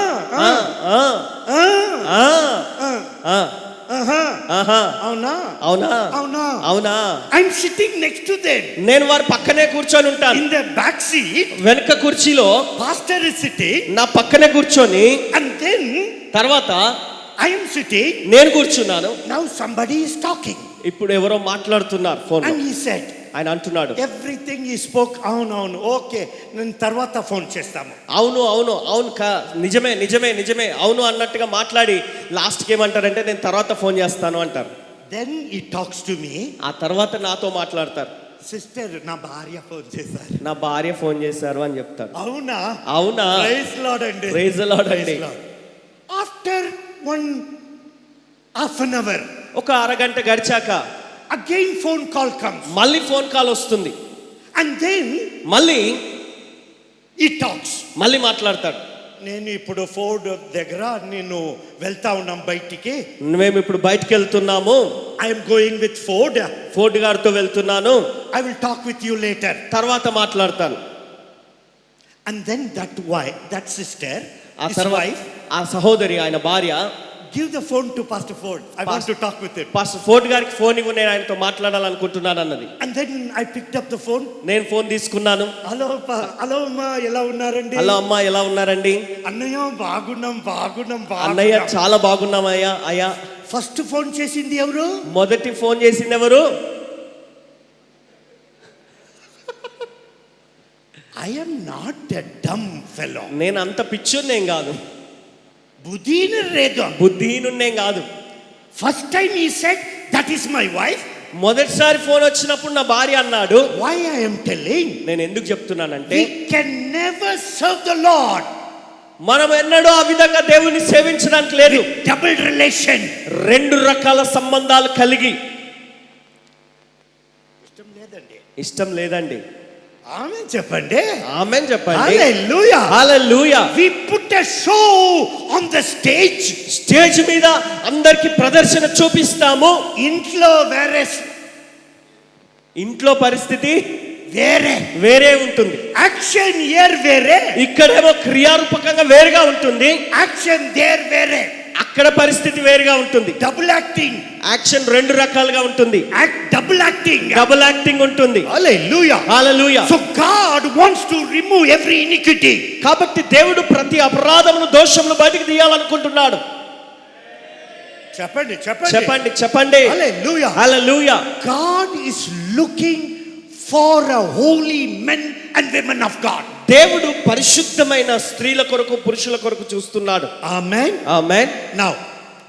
అవునా అవునా అవునా అవునా. I'm sitting next to them. నేను వారి పక్కనే కూర్చొని ఉంటాను. In the back seat, వెనక కుర్చీలో pastor is sitting. నా పక్కనే కూర్చొని, And then తర్వాత I am sitting. నేను కూర్చున్నాను. Now somebody is talking. ఇప్పుడు ఎవరో మాట్లాడుతున్నారు ఫోన్. And he said, ఆయన అంటున్నాడు, everything he spoke, అవును ఓకే, నేను తర్వాత ఫోన్ చేస్తాము. అవును నిజమే అవును అన్నట్టుగా మాట్లాడి లాస్ట్కి ఏమంటారంటే నేను తర్వాత ఫోన్ చేస్తాను అంటారు. Then he talks to me. ఆ తర్వాత నాతో మాట్లాడతారు. సిస్టర్, నా భార్య ఫోన్ చేశారు. నా భార్య ఫోన్ చేశారు అని చెప్తారు. అవునా ప్రైజ్ లార్డ్ అండి. ప్రైజ్ లార్డ్ అండి. ఆఫ్టర్ 1/2 an hour, ఒక అరగంట గడిచాక again phone call comes. మళ్ళీ ఫోన్ కాల్ వస్తుంది. And then మళ్ళీ he talks. మళ్ళీ మాట్లాడతాడు. నేను ఇప్పుడు ఫోర్డ్ దగ్గర నేను వెళ్తా ఉన్నాం బయటికి. మేము ఇప్పుడు బయటికి వెళ్తున్నాము. ఐఎమ్ గోయింగ్ విత్ ఫోర్డ్ గారితో వెళ్తున్నాను. I will talk with you later. తర్వాత మాట్లాడతాను. అండ్ దెన్ దట్ సిస్టర్, ఆ తర్వాత ఆ సహోదరి, ఆయన భార్య, give the phone to Pastor Ford. I want to talk with him. Pastor Ford గారికి ఫోన్ ఇవ్వు, నేను ఆయనతో మాట్లాడాలనుకుంటున్నాను అన్నది. And then I picked up the phone. నేను ఫోన్ తీసుకున్నాను. హలో అమ్మా, ఎలా ఉన్నారండి? హలో అమ్మా, ఎలా ఉన్నారండి? అన్నయ్య బాగున్నాం. అన్నయ్య చాలా బాగున్నాం అయ్యా. ఫస్ట్ ఫోన్ చేసింది ఎవరు? మొదటి ఫోన్ చేసింది ఎవరు? I am not a dumb fellow. నేను అంత పిచ్చోన్నేం కాదు, బుద్ధిహీనున్నేం కాదు. First time he said that is my wife. మొదటిసారి ఫోన్ వచ్చినప్పుడు నా భార్య అన్నాడు. Why I am telling? నేను ఎందుకు చెప్తున్నానంటే, we can never serve the Lord. మనం ఎన్నడూ ఆ విధంగా దేవుని సేవించడానికి లేదు. డబుల్ రిలేషన్, రెండు రకాల సంబంధాలు కలిగి ఇష్టం లేదండి. ఆమేన్ చెప్పండి. ఆమేన్ చెప్పండి. హల్లెలూయా, హల్లెలూయా. we put a show on the stage. Stage మీద అందరికి ప్రదర్శన చూపిస్తాము. ఇంట్లో పరిస్థితి వేరే ఉంటుంది. యాక్షన్ హియర్ వేరే, ఇక్కడేమో క్రియారూపకంగా వేరుగా ఉంటుంది. యాక్షన్ దేర్ వేరే, అక్కడ పరిస్థితి వేరుగా ఉంటుంది. డబుల్ యాక్టింగ్, యాక్షన్ రెండు రకాలుగా ఉంటుంది. డబుల్ యాక్టింగ్ ఉంటుంది. హల్లెలూయా, హల్లెలూయా. So God wants to remove every iniquity. కాబట్టి దేవుడు ప్రతి అపరాధమును, దోషమును బయటికి తీయాలనుకుంటున్నాడు. చెప్పండి. హల్లెలూయా, హల్లెలూయా. God is looking for a holy men and women of God. దేవుడు పరిశుద్ధమైన స్త్రీల కొరకు, పురుషుల కొరకు చూస్తున్నాడు. ఆమేన్, ఆమేన్. నౌ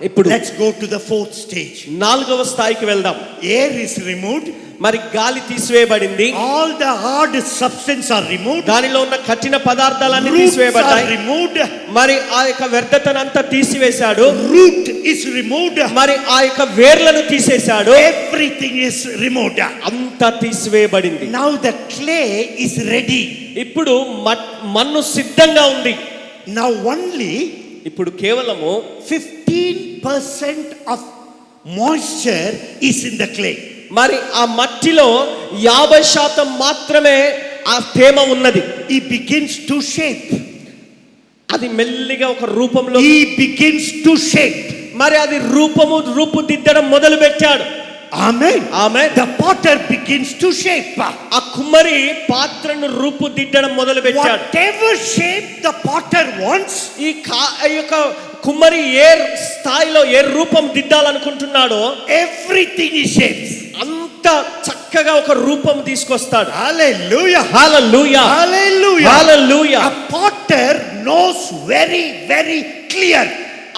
ఇప్పుడు let's go to the fourth stage. 4వ స్థాయికి వెళ్దాం. ఎయిర్ ఇస్ రిమూవ్డ్, మరి గాలి తీసివేయబడింది. All the hard substance are removed, దానిలో ఉన్న కఠిన పదార్థాలన్నీ తీసివేయబడ్డాయి. రిమూవ్డ్, మరి ఆ యొక్క వ్యర్థతనంతా తీసివేశాడు. రూట్ ఇస్ రిమూవ్డ్, మరి ఆ యొక్క వేర్లను తీసేశాడు. ఎవ్రీథింగ్ ఇస్ రిమూవ్డ్, అంతా తీసివేయబడింది. Now the clay is ready, ఇప్పుడు మన్ను సిద్ధంగా ఉంది. నౌ ఓన్లీ, ఇప్పుడు కేవలము 15% of moisture is in the clay. మరి ఆ మట్టిలో 50% మాత్రమే ఆ తేమ ఉన్నది. He begins to shape, అది మెల్లిగా ఒక రూపంలో, he begins to shape, మరి అది రూపుదిద్దడం మొదలు పెట్టాడు. ఆమేన్, ఆమేన్. the potter begins to shape, ఆ కుమ్మరి పాత్రను రూపుదిద్దడం మొదలు పెట్టాడు. whatever shape the potter wants, ఈ యొక్క కుమ్మరి ఏ స్థాయిలో ఏ రూపం దిద్దాలనుకుంటున్నాడో, everything he shapes, అంత చక్కగా ఒక రూపం తీసుకొస్తాడు. హల్లెలూయా, హల్లెలూయా, హల్లెలూయా, హల్లెలూయా. a potter knows very very clear.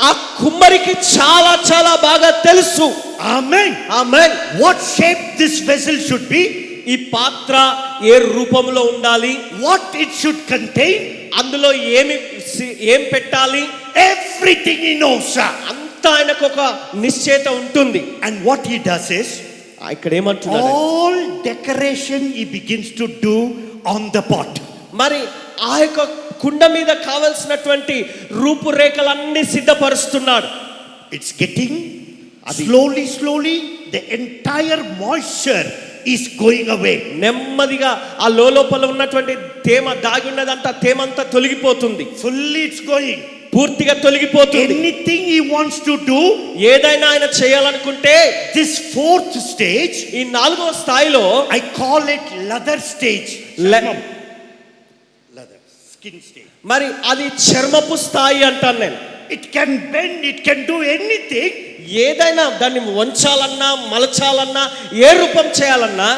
ఆ కుమ్మరికి చాలా బాగా తెలుసు. ఆమేన్, ఆమేన్. what shape this vessel should be, ఈ పాత్ర ఏ రూపంలో ఉండాలి, what it should contain, అందులో ఏం పెట్టాలి, everything he knows. అంత అంతా ఆయనకు ఒక నిశ్చయత ఉంటుంది. And what he does is, ఇక్కడ ఏమంటున్నాడు, all decoration he begins to do on the pot. మరి ఆ యొక్క కుండ మీద కావలసినటువంటి రూపురేఖలన్నీ సిద్ధపరుస్తున్నాడు. It's getting slowly the entire moisture is going away. నెమ్మదిగా ఆ లోపల ఉన్నటువంటి తేమ దాగి ఉన్నదంతా తేమంతా తొలగిపోతుంది. Fully it's going. పూర్తిగా తొలగిపోతుంది. Anything he wants to do, ఏదైనా ఆయన చేయాలనుకుంటే this fourth stage, ఈ 4వ స్థాయిలో I call it leather stage. Le- Leather, skin stage. మరి అది చర్మపు స్థాయి అంటాను నేను. It can bend, it can do anything. ఏదైనా దాన్ని వంచాలన్నా మలచాలన్నా ఏ రూపం చేయాలన్నా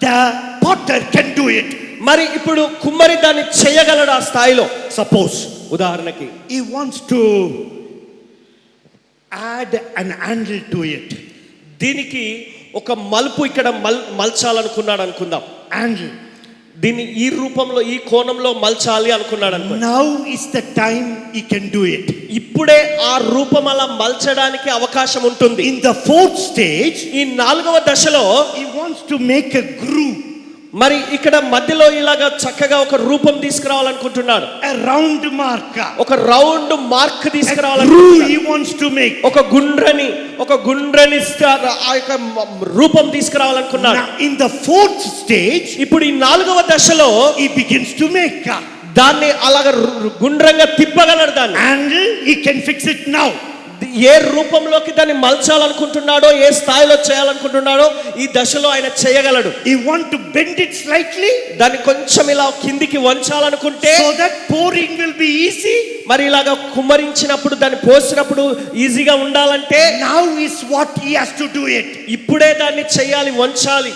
The potter can do it. మరి ఇప్పుడు కుమ్మరి దాన్ని చేయగలడు ఆ స్థాయిలో. Suppose ఉదాహరణకి he wants to add an handle to it. దీనికి ఒక మలుపు ఇక్కడ మలచాలనుకున్నాడు అనుకుందాం. Handle. దీన్ని ఈ రూపంలో ఈ కోణంలో మలచాలి అనుకున్నాడు అనుకోండి. Now is the time he can do it. ఇప్పుడే ఆ రూపం అలా మలచడానికి అవకాశం ఉంటుంది. In the fourth stage, ఈ 4వ దశలో he wants to make a groove, మరి ఇక్కడ మధ్యలో ఇలాగా చక్కగా ఒక రూపం తీసుకురావాలనుకుంటున్నాడు. a round mark, ఒక round mark a groove తీసుకురావాలనుకుంటున్నాడు. he wants to make. ఒక గుండ్రని ఆ యొక్క రూపం తీసుకురావాలనుకున్నాడు. Now in the fourth stage, ఇప్పుడు ఈ 4వ దశలో he begins to make దాన్ని అలాగ గుండ్రంగా తిప్పగలడు. దాన్ని handle, he can fix it now. ఏ రూపంలోకి దాన్ని మలచాలనుకుంటున్నాడో, ఏ స్థాయిలో చేయాలనుకుంటున్నాడో ఈ దశలో ఆయన చేయగలడు. He want to bend it slightly, దాన్ని కొంచెం ఇలా కిందికి వంచాలనుకుంటే so that pouring will be easy. మరి ఇలాగా కుమ్మరించినప్పుడు దాన్ని పోసినప్పుడు ఈజీగా ఉండాలంటే Now is what he has to do it. ఇప్పుడే దాన్ని చేయాలి, వంచాలి.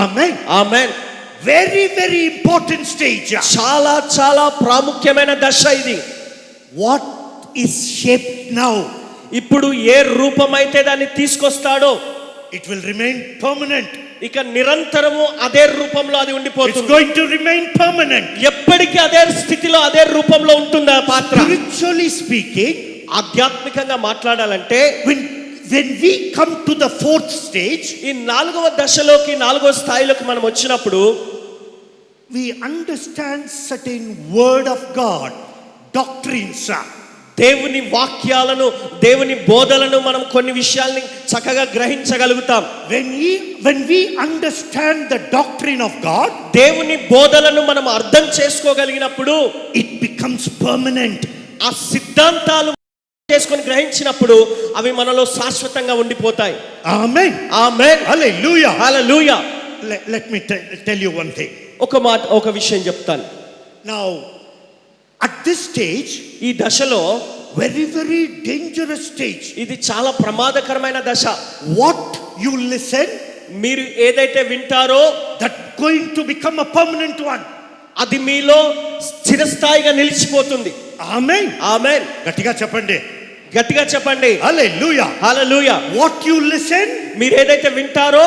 Amen. ఆమేన్. Very important stage. చాలా చాలా ప్రాముఖ్యమైన దశ ఇది. What is shaped now, ఇప్పుడు ఏ రూపమైతే దాన్ని తీసుకొస్తాడో it will remain permanent. ఇక నిరంతరము అదే రూపంలో అది It's ఉండిపోతుంది. going to remain permanent. ఎప్పటికీ అదే స్థితిలో అదే రూపంలో ఉంటుంది ఆ పాత్ర. Spiritually speaking, ఆధ్యాత్మికంగా మాట్లాడాలంటే when we come to the fourth stage, ఈ 4వ దశలోకి 4వ స్థాయిలోకి మనం వచ్చినప్పుడు we understand certain word of God, doctrines. దేవుని వాక్యాలను, దేవుని బోధలను మనం కొన్ని విషయాల్ని చక్కగా గ్రహించగలుగుతాం. When we understand the doctrine of God, దేవుని బోధలను మనం అర్థం చేసుకోగలిగినప్పుడు it becomes permanent. ఆ సిద్ధాంతాలు చేసుకొని గ్రహించినప్పుడు అవి మనలో శాశ్వతంగా ఉండిపోతాయి. Amen. Amen. Hallelujah. Hallelujah. Let me tell you one thing. ఒక విషయం చెప్తాను. Now, at this stage, ఈ దశలో very dangerous stage. ఇది చాలా ప్రమాదకరమైన దశ. What you listen, మీరు ఏదైతే వింటారో that going to become a permanent one. అది మీలో స్థిరస్థాయిగా నిలిచిపోతుంది. Amen. ఆమేన్. గట్టిగా చెప్పండి. గట్టిగా చెప్పండి. Hallelujah. Hallelujah. What you listen, మీరు ఏదైతే వింటారో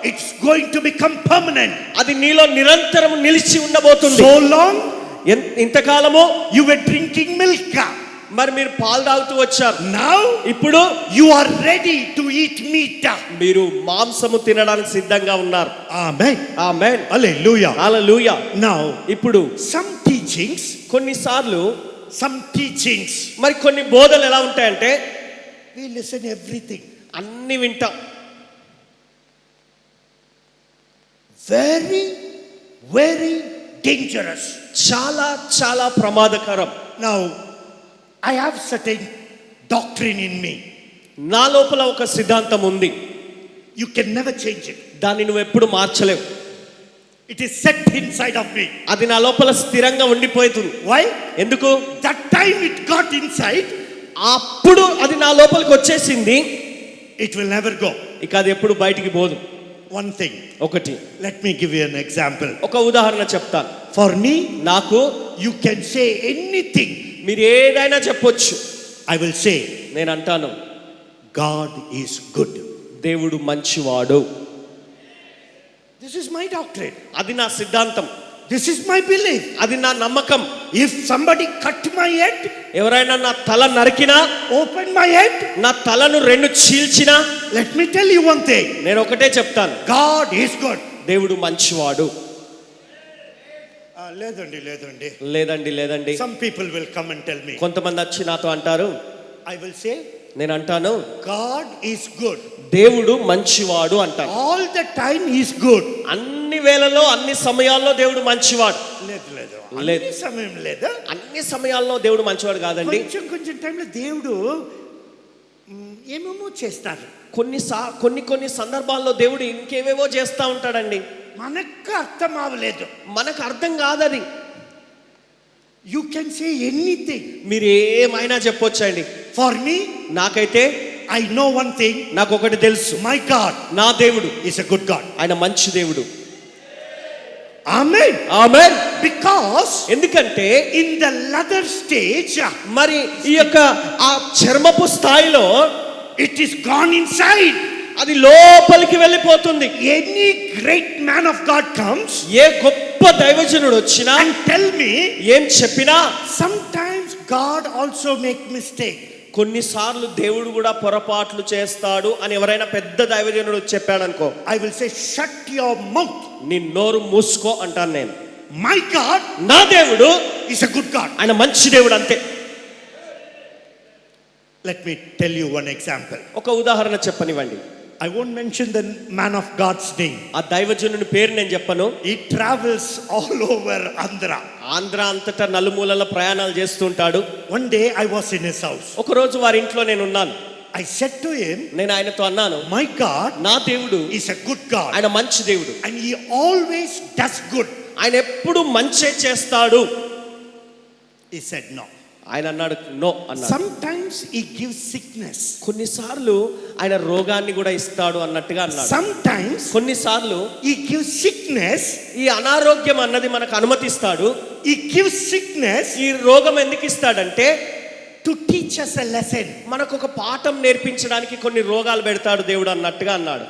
it's going to become permanent. అది నీలో నిరంతరం నిలిచి ఉండబోతుంది. So long ఇంతకాలము you were drinking milk, మరి మీరు పాలు తాగుతూ వచ్చారు. now ఇప్పుడు you are ready to eat meat. మీరు మాంసము తినడానికి సిద్ధంగా ఉన్నారు. Amen. ఆమేన్. Hallelujah. హల్లెలూయా. Now, ఇప్పుడు some teachings, మరి కొన్ని బోధలు ఎలా ఉంటాయంటే we listen everything. అన్ని వింటాం. Very dangerous. చాలా చాలా ప్రమాదకరం. Now, I have certain doctrine in me. నా లోపల ఒక సిద్ధాంతం ఉంది. You can never change it. దాన్ని నువ్వు ఎప్పుడు మార్చలేవు. It is set inside of me. అది నా లోపల స్థిరంగా ఉండిపోతుంది. Why? ఎందుకు? That time it got inside, అప్పుడు అది నా లోపలికి వచ్చేసింది. it will never go. ఇక అది ఎప్పుడు బయటికి పోదు. One thing. ఒకటి, Let me give you an example. ఒక ఉదాహరణ చెప్తాను. For me, నాకు you can say anything. మీరు ఏదైనా చెప్పొచ్చు. I will say, నేను అంటాను, God is good. దేవుడు మంచివాడు. This is my doctrine. అది నా సిద్ధాంతం. This is my belief. అది నా నమ్మకం. If somebody cut my head, ఎవరైనా నా తల నరికినా, open my head, నా తలను రెండు చీల్చినా, let me tell you one thing. నేను ఒకటే చెప్తాను, God is good. దేవుడు మంచివాడు. లేదండి. Some people will come and tell me. కొంతమంది వచ్చి నాతో అంటారు, I will say, నేను అంటాను, God is good. దేవుడు మంచివాడు అంటాను. All the time he is good. అన్ని వేళల్లో అన్ని సమయాల్లో దేవుడు మంచివాడు. లేదు అన్ని సమయం లేదా, అన్ని సమయాల్లో దేవుడు మంచివాడు కాదండి. కొంచెం టైంలో దేవుడు ఏమేమో చేస్తారు. కొన్ని సందర్భాల్లో దేవుడు ఇంకేవేవో చేస్తా ఉంటాడండి. మనకు అర్థం అవ్వలేదు, మనకు అర్థం కాదది. యూ కెన్ సే ఎనీథింగ్, మీరు ఏమైనా చెప్పొచ్చండి. ఫర్ మీ, నాకైతే ఐ నో వన్ థింగ్, నాకు ఒకటి తెలుసు, మై గాడ్, నా దేవుడు ఈస్ ఎ గుడ్ గాడ్, ఆయన మంచి దేవుడు. ఆమేన్ ఆమేన్. బికాస్ ఎందుకంటే ఇన్ ద లెదర్ స్టేజ్, మరి ఈ యొక్క ఆ చర్మపు స్థాయిలో ఇట్ ఈస్ గాన్ ఇన్సైడ్, అది లోపలికి వెళ్ళిపోతుంది. Any great man of God comes, ఏ గొప్ప దైవజనుడు వచ్చినా అండ్ టెల్ మీ, ఏం చెప్పినా, sometimes God also make mistake, కొన్నిసార్లు దేవుడు కూడా పొరపాట్లు చేస్తాడు అని ఎవరైనా పెద్ద దైవజనుడు చెప్పాడు అనుకో, I will say shut your mouth, నీ నోరు మూసుకో అంటాను నేను. మై గాడ్, నా దేవుడు ఈస్ ఎ గుడ్ గాడ్, ఆయన మంచి దేవుడు అంతే. Let me tell you one example. ఒక ఉదాహరణ చెప్పనివ్వండి. I won't mention the man of God's name. ఆ దైవజనుని పేరు నేను చెప్పను. He travels all over Andhra. Andhra అంతటా నలుమూలల ప్రయాణాలు చేస్తుంటాడు. One day I was in his house. ఒక రోజు వారి ఇంట్లో నేను ఉన్నాను. I said to him, నేను ఆయనతో అన్నాను, my God, నా దేవుడు is a good God. ఆయన మంచి దేవుడు. And he always does good. ఆయన ఎప్పుడు మంచే చేస్తాడు. He said no. ఆయన అన్నాడు నో అన్నాడు. Sometimes he gives sickness. కొన్నిసార్లు ఆయన రోగాన్ని కూడా ఇస్తాడు అన్నట్టుగా అన్నాడు. Sometimes కొన్నిసార్లు he gives sickness. ఈ అనారోగ్యం అన్నది మనకు అనుమతిస్తాడు. He gives sickness. ఈ రోగం ఎందుకు ఇస్తాడంటే to teach us a lesson. మనకు ఒక పాఠం నేర్పించడానికి కొన్ని రోగాలు పెడతాడు దేవుడు అన్నట్టుగా అన్నాడు.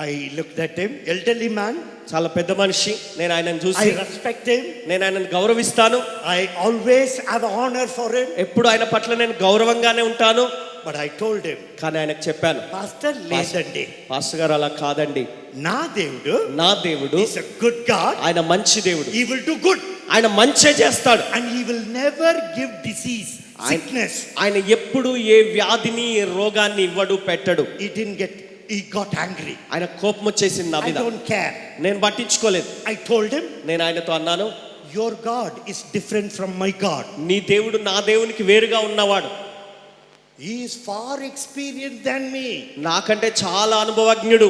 I looked at him, elderly man. చాలా పెద్ద మనిషి. నేను ఆయనను చూసి I respect him. నేను ఆయనను గౌరవిస్తాను. I always have honor for him. ఎప్పుడు ఆయన పట్ల నేను గౌరవంగానే ఉంటాను. But I told him, కానీ ఆయనకు చెప్పాను, పాస్టర్ లేదండి, పాస్టర్ గారు అలా కాదండి, నా దేవుడు is a good God. ఆయన మంచి దేవుడు. He will do good. ఆయన మంచే చేస్తాడు. And he will never give disease, sickness. ఆయన ఎప్పుడు ఏ వ్యాధిని రోగాన్ని ఇవ్వడు, పెట్టడు. He got angry. ఆయన కోపం వచ్చేసింది నా I మీద. don't care. నేను పట్టించుకోలేదు. I told him, నేను ఆయనతో అన్నాను, your God is different from my God. నీ దేవుడు నా దేవునికి వేరుగా ఉన్నవాడు. He is far experienced than me. నాకంటే చాలా అనుభవజ్ఞుడు.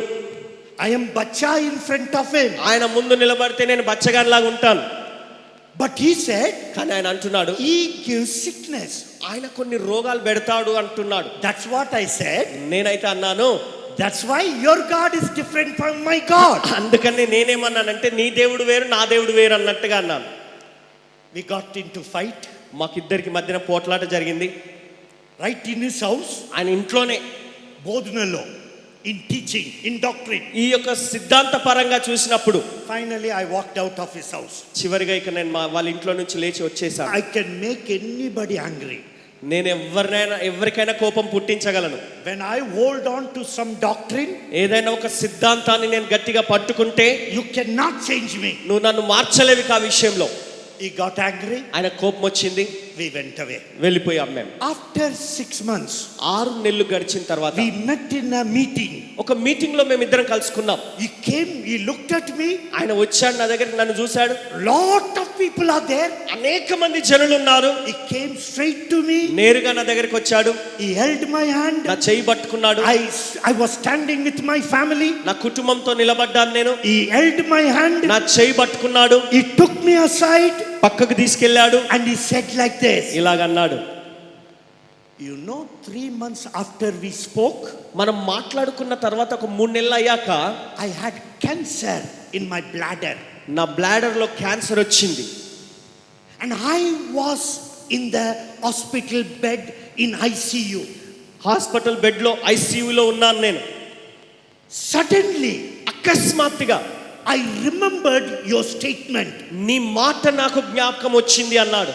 I am bacha in front of him. ఆయన ముందు నిలబడితే నేను బచ్చగానిలాగా ఉంటాను. But he said, కానీ ఆయన అంటున్నాడు, he gives sickness. ఆయన కొన్ని రోగాలు పెడతాడు అంటున్నాడు. That's what I said. నేనైతే అన్నాను, that's why your God is different from my God. అందుకని నేనేమన్నానంటే నీ దేవుడు వేరు, నా దేవుడు వేరు అన్నట్టుగా అన్నాను. We got into fight. మాకిద్దరికి మధ్యన పోట్లాట జరిగింది. Right in his house. ఆయన ఇంట్లోనే. బోధనలో, in teaching, in doctrine. ఈ యొక్క సిద్ధాంత పరంగా చూసినప్పుడు Finally I walked out of his house. చివరిగా ఇక నేను వాళ్ళ ఇంట్లో నుంచి లేచి వచ్చేసాను. I can make anybody angry. నేను ఎవరికైనా కోపం పుట్టించగలను. When I hold on to some doctrine, ఏదైనా ఒక సిద్ధాంతాన్ని నేను గట్టిగా పట్టుకుంటే, you cannot change me. నువ్వు నన్ను మార్చలేవు ఆ విషయంలో. He got angry. ఆయన కోపం వచ్చింది. We went away. వెళ్ళిపోయాం మేము. After 6 months, 6 నెలలు గడిచిన తర్వాత we met in a meeting. ఒక మీటింగ్ లో మేము ఇద్దరం కలుసుకున్నాం. He came, he looked at me. ఆయన వచ్చాడు నా దగ్గరికి, నన్ను చూశాడు. Lot of people are there. అనేక మంది జనులు ఉన్నారు. He came straight to me. నేరుగా నా దగ్గరికి వచ్చాడు. He held my hand. నా చెయ్యి పట్టుకున్నాడు. I was standing with my family. నా కుటుంబంతో నిలబడ్డాను నేను. He held my hand. నా చెయ్యి పట్టుకున్నాడు. He took me aside. పక్కకు తీసుకెళ్ళాడు. And he said like this. ఇలాగన్నాడు, you know, 3 months after we spoke, మనం మాట్లాడుకున్న తర్వాత ఒక 3 నెలలు అయ్యాక I had cancer in my bladder. నా బ్లాడర్ లో క్యాన్సర్ వచ్చింది. And I was in the hospital bed in ICU. Hospital bed లో ICU లో ఉన్నాను నేను. Suddenly, అకస్మాత్తుగా I remembered your statement. నీ మాట నాకు జ్ఞాపకం వచ్చింది అన్నాడు.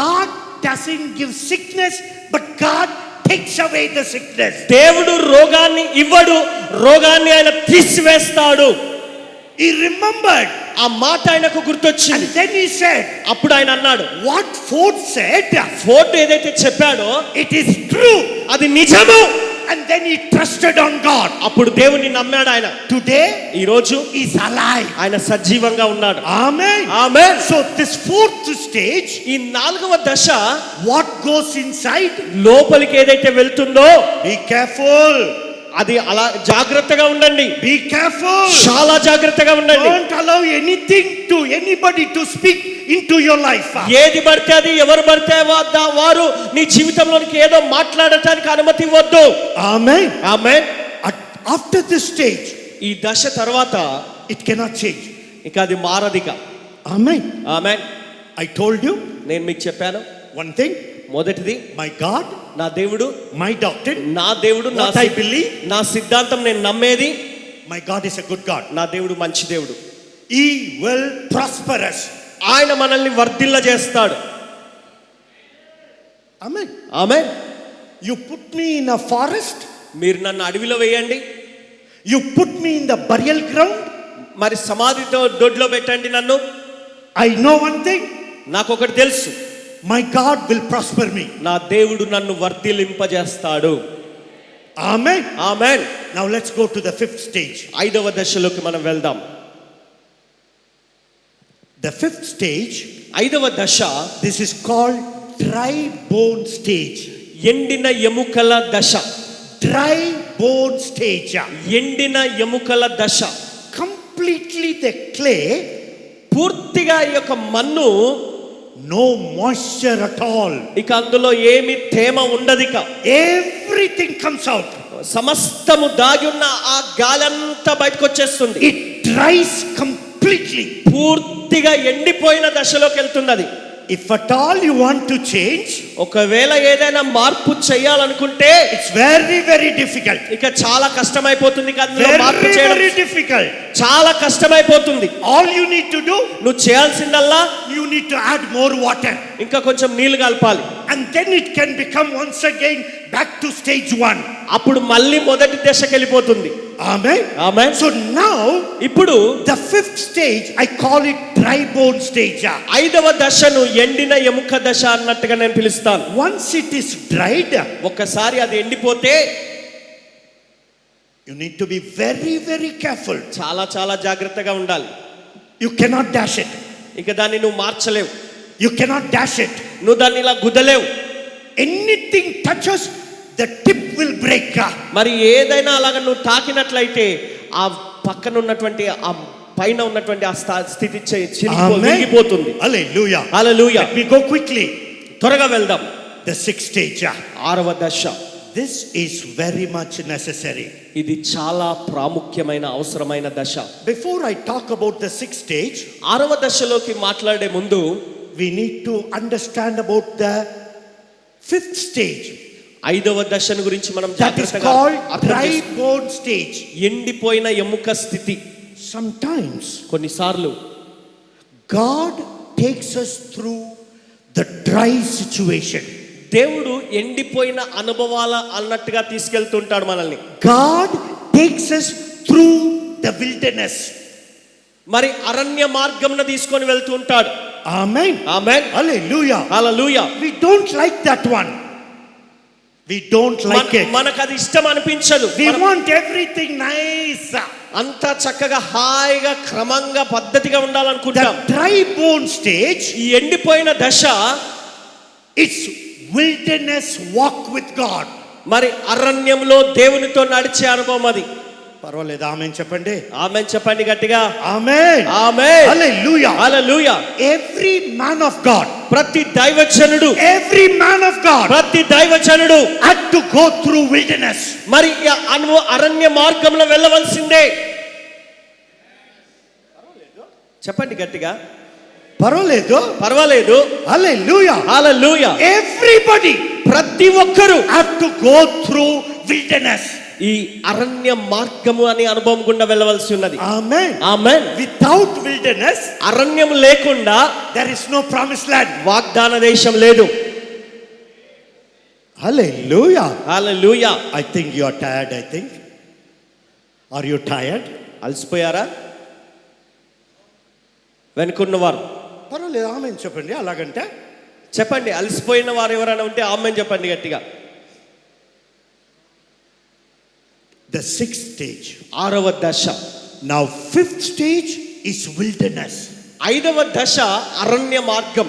God doesn't give sickness, but God takes away the sickness. దేవుడు రోగాన్ని ఇవ్వడు, రోగాన్ని ఆయన తీసివేస్తాడు. He remembered. ఆ మాట ఆయనకు గుర్తొచ్చింది. And then he said, అప్పుడు ఆయన అన్నాడు, what Ford said, ఫోర్డ్ ఏదైతే చెప్పాడో it is true. అది నిజము. And then he trusted on God. అప్పుడు దేవుని నమ్మాడు ఆయన. Today ఈ రోజు is alive. ఆయన సజీవంగా ఉన్నాడు. Amen. Amen. So this fourth stage, ఈ 4వ దశ what goes inside? లోపలికి ఏదైతే వెళ్తుందో Be careful. అది అలా జాగ్రత్తగా ఉండండి. Be careful. చాలా జాగ్రత్తగా ఉండండి. Don't allow anything to anybody to speak into your life. ఏది పడితే అది, ఎవరు పడితే వారు నీ జీవితంలోనికి ఏదో మాట్లాడటానికి అనుమతి ఇవ్వద్దు. Amen. Amen. After this stage, ఈ దశ తర్వాత it cannot change. ఇక అది మారదిక. Amen. Amen. I told you నేను మీకు చెప్పాను one thing. మొదటిది, My God, నా దేవుడు, my doctrine, నా దేవుడు, what I believe, నా సిద్ధాంతం, నేను నమ్మేది, my God is a good God. నా దేవుడు మంచి దేవుడు. He will prosper us. ఆయన మనల్ని వర్ధిల్ల చేస్తాడు. Amen. Amen. You put me in a forest, మీరు నన్ను అడవిలో వేయండి, you put me in the burial ground. మరి సమాధితో దొడ్లో పెట్టండి నన్ను. I know one thing. నాకు ఒకటి తెలుసు, My God will prosper me. నా దేవుడు నన్ను వర్ధిల్లింపజేస్తాడు. Amen. Amen. Now let's go to the fifth stage. 5వ దశలోకి మనం వెళ్దాం. The fifth stage, 5వ దశ this is called dry bone stage. ఎండిన ఎముకల దశ. Dry bone stage. ఎండిన ఎముకల దశ. Completely the clay, పూర్తిగా ఈ యొక్క మన్ను, no moisture at all. ఇక అందులో ఏమి తేమ ఉండదిక. Everything comes out. సమస్తము దాగి ఉన్న ఆ గాలంతా బయటకు వచ్చేస్తుంది. It dries completely. పూర్తిగా ఎండిపోయిన దశలోకి వెళ్తున్నది. If at all you want to change, ఒకవేళ ఏదైనా మార్పు చేయాలనుకుంటే it's very, very difficult. ఇక చాలా కష్టమైపోతుంది. అందులో మార్పు Very, చేయడం very difficult. చాలా కష్టమైపోతుంది. All you need to do, నువ్వు చేయాల్సిందల్లా you need to add more water. ఇంకా కొంచెం నీళ్లు కలపాలి. And then it can become once again back to stage 1. అప్పుడు మళ్ళీ మొదటి దశకి వెళ్ళిపోతుంది. Amen. ఆమేన్. So now, ఇప్పుడు the fifth stage, I call it dry bone stage. 5వ దశను ఎండిన ఎముక దశ అన్నట్టుగా నేను పిలుస్తాను. Once it is dried, ఒక్కసారి అది ఎండిపోతే you need to be very, very careful. చాలా చాలా జాగ్రత్తగా ఉండాలి. You cannot dash it. ఇక దాన్ని నువ్వు మార్చలేవు. You cannot dash it. నువ్వు దాన్ని ఇలా గుద్దలేవు. Anything touches, the tip will break. మరి ఏదైనా అలాగ నువ్వు తాకినట్లయితే ఆ పక్కన ఉన్నటువంటి ఆ పైన ఉన్నటువంటి ఆ స్థితి చిరిగిపోతుంది. Hallelujah. హల్లెలూయా. Let me go quickly. త్వరగా వెళ్దాం. The sixth stage. 6వ దశ. This is very much necessary. ఇది చాలా ప్రాముఖ్యమైన అవసరమైన దశ. Before I talk about the sixth stage, 6వ దశలోకి మాట్లాడే ముందు we need to understand about the fifth stage. 5వ దశను గురించి మనం That is జాగ్రత్తగా called అర్థం dry చేసుకోవాలి. bone stage. ఎండిపోయిన ఎముక స్థితి. Sometimes కొన్నిసార్లు God takes us through the dry situation. దేవుడు ఎండిపోయిన అనుభవాల అన్నట్టుగా తీసుకెళ్తుంటాడు మనల్ని. God takes us through the wilderness. మరి అరణ్య మార్గమున తీసుకొని వెళ్తూ ఉంటాడు. Amen. Amen. Hallelujah. Hallelujah. We don't like that one. We don't like it. మనకు అది ఇష్టం అనిపించదు. We want everything nice. అంతా చక్కగా హాయిగా క్రమంగా పద్ధతిగా ఉండాలనుకుంటాం. The dry bone stage, ఈ ఎండిపోయిన దశ it's wilderness walk with God. మరి అరణ్యంలో దేవునితో నడిచే అనుభవం అది. పర్వాలేదు, ఆమేన్ చెప్పండి. ఆమేన్ చెప్పండి గట్టిగా. ఆమేన్. ఆమేన్. Hallelujah. Hallelujah. Every man of God, ప్రతి దైవజనుడు, every man of God ప్రతి దైవజనుడు had to go through wilderness. మరి అరణ్య మార్గంలో వెళ్ళవలసిందే. చెప్పండి గట్టిగా. పర్వాలేదు. పర్వాలేదు. Hallelujah. హల్లెలూయా. Everybody ప్రతి ఒక్కరు have to go through wilderness. ఈ అరణ్య మార్గము అనే అనుభవం గుండా వెళ్ళవలసి ఉన్నది. Amen. ఆమేన్. Without wilderness, అరణ్యం లేకుండా there is no promised land. వాగ్దాన దేశం లేదు. Hallelujah. Hallelujah. I think you are tired, I think. Are you tired? అలసిపోయారా? వెనుకున్నవారు పర్వాలేదు, ఆమె చెప్పండి. అలాగంటే చెప్పండి. అలసిపోయిన వారు ఎవరైనా ఉంటే ఆమేన్ చెప్పండి గట్టిగా. the sixth stage. ఆరవ దశ. Now fifth stage is wilderness. ఐదవ దశ అరణ్య మార్గం.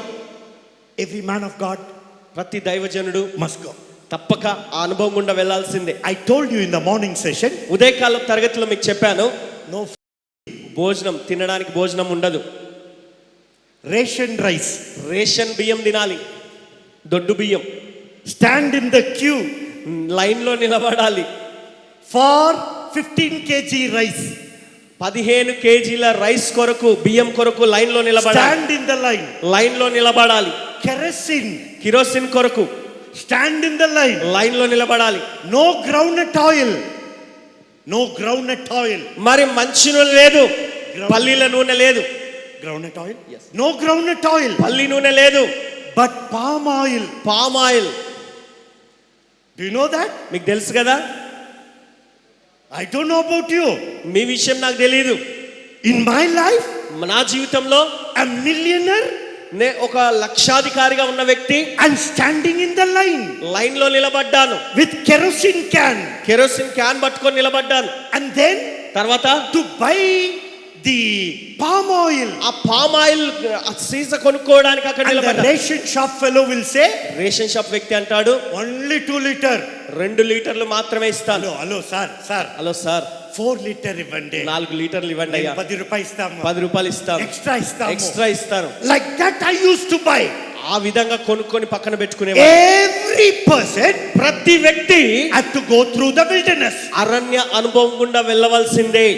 Every man of God ప్రతి దైవజనుడు must go. తప్పక ఆ అనుభవం గుండా వెళ్ళాల్సిందే. I told you in the morning session, ఉదయకాలం తరగతిలో మీకు చెప్పాను, no భోజనం తినడానికి భోజనం ఉండదు. ration rice. రేషన్ బియ్యం తినాలి, దొడ్డు బియ్యం. Stand in the queue లైన్లో నిలబడాలి. for 15 kg rice. 15 కేజీల రైస్ కొరకు, బియ్యం కొరకు లైన్లో నిలబడాలి. Stand in the line. లైన్లో నిలబడాలి. Kerosene. కిరోసిన్ కొరకు Stand in the line. లైన్లో నిలబడాలి. No groundnut oil. No groundnut oil. మరి మంచి నూనె లేదు, పల్లీల నూనె లేదు. Groundnut oil? Yes. No groundnut oil. పల్లి నూనె లేదు, But palm oil. Palm oil. Do you know that? మీకు తెలుసు కదా. I don't know about you. మీ విషయం నాకు తెలియదు. In my life, నా జీవితంలో a millionaire ఒక లక్షాధికారిగా ఉన్న వ్యక్తి and standing in the line లైన్లో నిలబడ్డాను. with kerosene can. Kerosene can పట్టుకొని నిలబడ్డాను. And then తర్వాత to buy the palm oil. ఆ పామ్ ఆయిల్ సీస కొనుక్కోవడానికి అక్కడ And the నిలబడ్డాను. ration shop fellow will say, ration shop వ్యక్తి అంటాడు, only 2 liter. 2 లీటర్లు మాత్రమే ఇస్తాను. Hello, sir. Hello sir, 4 liter ఇవ్వండి. 4 లీటర్లు ఇవ్వండి అయ్యా. 10 రూపాయలు ఇస్తాము. 10 రూపాయలు ఇస్తాను. Extra ఇస్తాము. ఎక్స్ట్రా ఇస్తాను. Like that I used to buy. ఆ విధంగా కొనుక్కొని పక్కన పెట్టుకునే Every person ప్రతి వ్యక్తి had to go through the wilderness. అరణ్య అనుభవం గుండా వెళ్ళవలసిందే.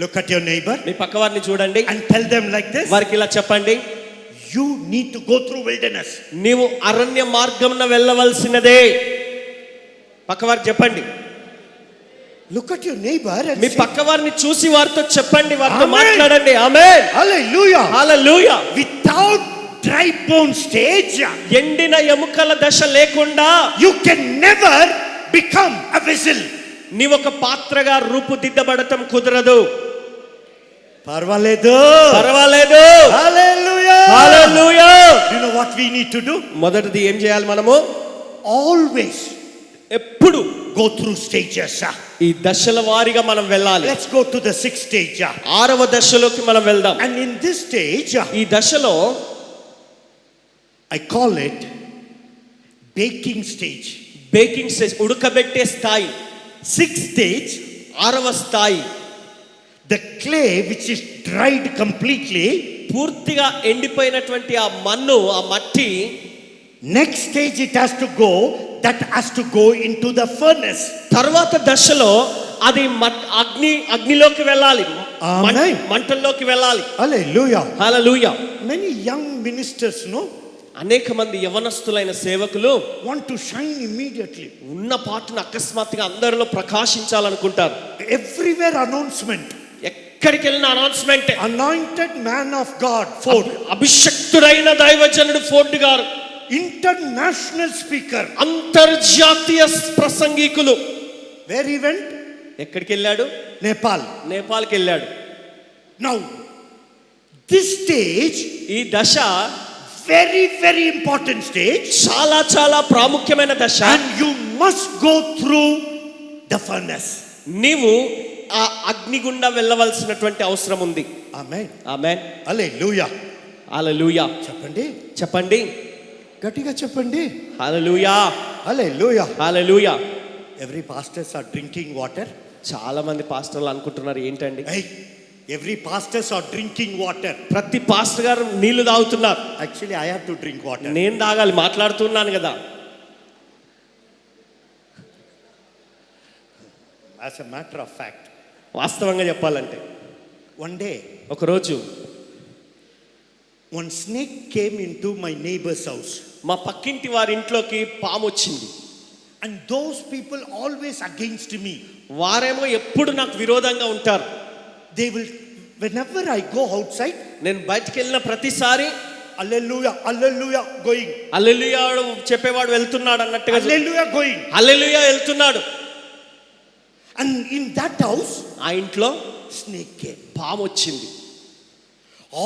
Look at your neighbor మీ పక్క వారిని చూడండి, and tell them like this. వారికి ఇలా చెప్పండి, You need to go through wilderness. నీవు అరణ్య మార్గంన వెళ్ళవలసినదే. పక్క వారికి చెప్పండి. Look at your neighbor and me say, పక్క వారిని చూసి వారితో చెప్పండి, వారితో Amen. మాట్లాడండి. ఆమేన్. Hallelujah. హల్లెలూయా. Without dry bone stage, ఎండిన ఎముకల దశ లేకుండా you can never become a vessel. నీవొక పాత్రగా రూపుదిద్దబడటం కుదరదు. పర్వాలేదు. హల్లెలూయా. Hallelujah. You know what we need to do? మొదటిది ఏం చేయాలి మనము? Always ఎప్పుడు go through stages. ఈ దశల వారీగా మనం వెళ్ళాలి. Let's go to the 6th stage. 6వ దశలోకి మనం వెళ్దాం. And in this stage, ఈ దశలో I call it baking stage. Baking stage, ఉడకబెట్టే స్థాయి. 6th stage, 6వ స్థాయి, the clay which is dried completely. పూర్తిగా ఎండిపోయినటువంటి ఆ మన్ను, ఆ మట్టి. Next stage it has to go, that has to go into the furnace. తర్వాత దశలో అది అగ్నిలోకి వెళ్ళాలి, Amen. మంటల్లోకి వెళ్ళాలి. Hallelujah. హల్లెలూయా. Many young ministers, అనేక మంది యవనస్తులైన సేవకులు want to shine immediately. ఉన్న పాటును అకస్మాత్తుగా అందరిలో ప్రకాశించాలనుకుంటారు. Everywhere announcement. ఎక్కడికి వెళ్ళిన announcement. Anointed man of God, Ford. అభిషక్తుడైన దైవజనుడు ఫోర్డ్ గారు. International speaker. అంతర్జాతీయ ప్రసంగికులు. Where he went? ఎక్కడికి వెళ్ళాడు? నేపాల్కి వెళ్ళాడు. Now, this stage, ఈ దశ very, very important stage. చాలా చాలా ప్రాముఖ్యమైన దశ. And you must go through the furnace. నీవు ఆ అగ్ని గుండా వెళ్ళవలసినటువంటి అవసరం ఉంది. Amen. ఆమేన్. Hallelujah. హల్లెలూయా. చెప్పండి. గట్టిగా చెప్పండి. హల్లెలూయా. Hallelujah. Hallelujah. Every pastors are drinking water. చాలా మంది పాస్టర్లు అనుకుంటున్నారు ఏంటండి? Hey, every pastors are drinking water. ప్రతి పాస్టర్ గారు నీళ్లు తాగుతున్నారు. Actually, I have to drink water. నేను తాగాలి, మాట్లాడుతున్నాను కదా. As a matter of fact, వాస్తవంగా చెప్పాలంటే one day, ఒకరోజు one snake came into my neighbor's house. మా పక్కింటి వారి ఇంట్లోకి పాము వచ్చింది. And those people always against me. వారేమో ఎప్పుడు నాకు విరోధంగా ఉంటారు. They will, whenever I go outside, నేను బయటికి వెళ్ళిన ప్రతిసారి hallelujah, hallelujah, going. హల్లెలూయా చెప్పేవాడు వెళ్తున్నాడు అన్నట్టుగా, Hallelujah, going. హల్లెలూయా వెళ్తున్నాడు. And in that house, ఆ ఇంట్లో snake came. పాము వచ్చింది.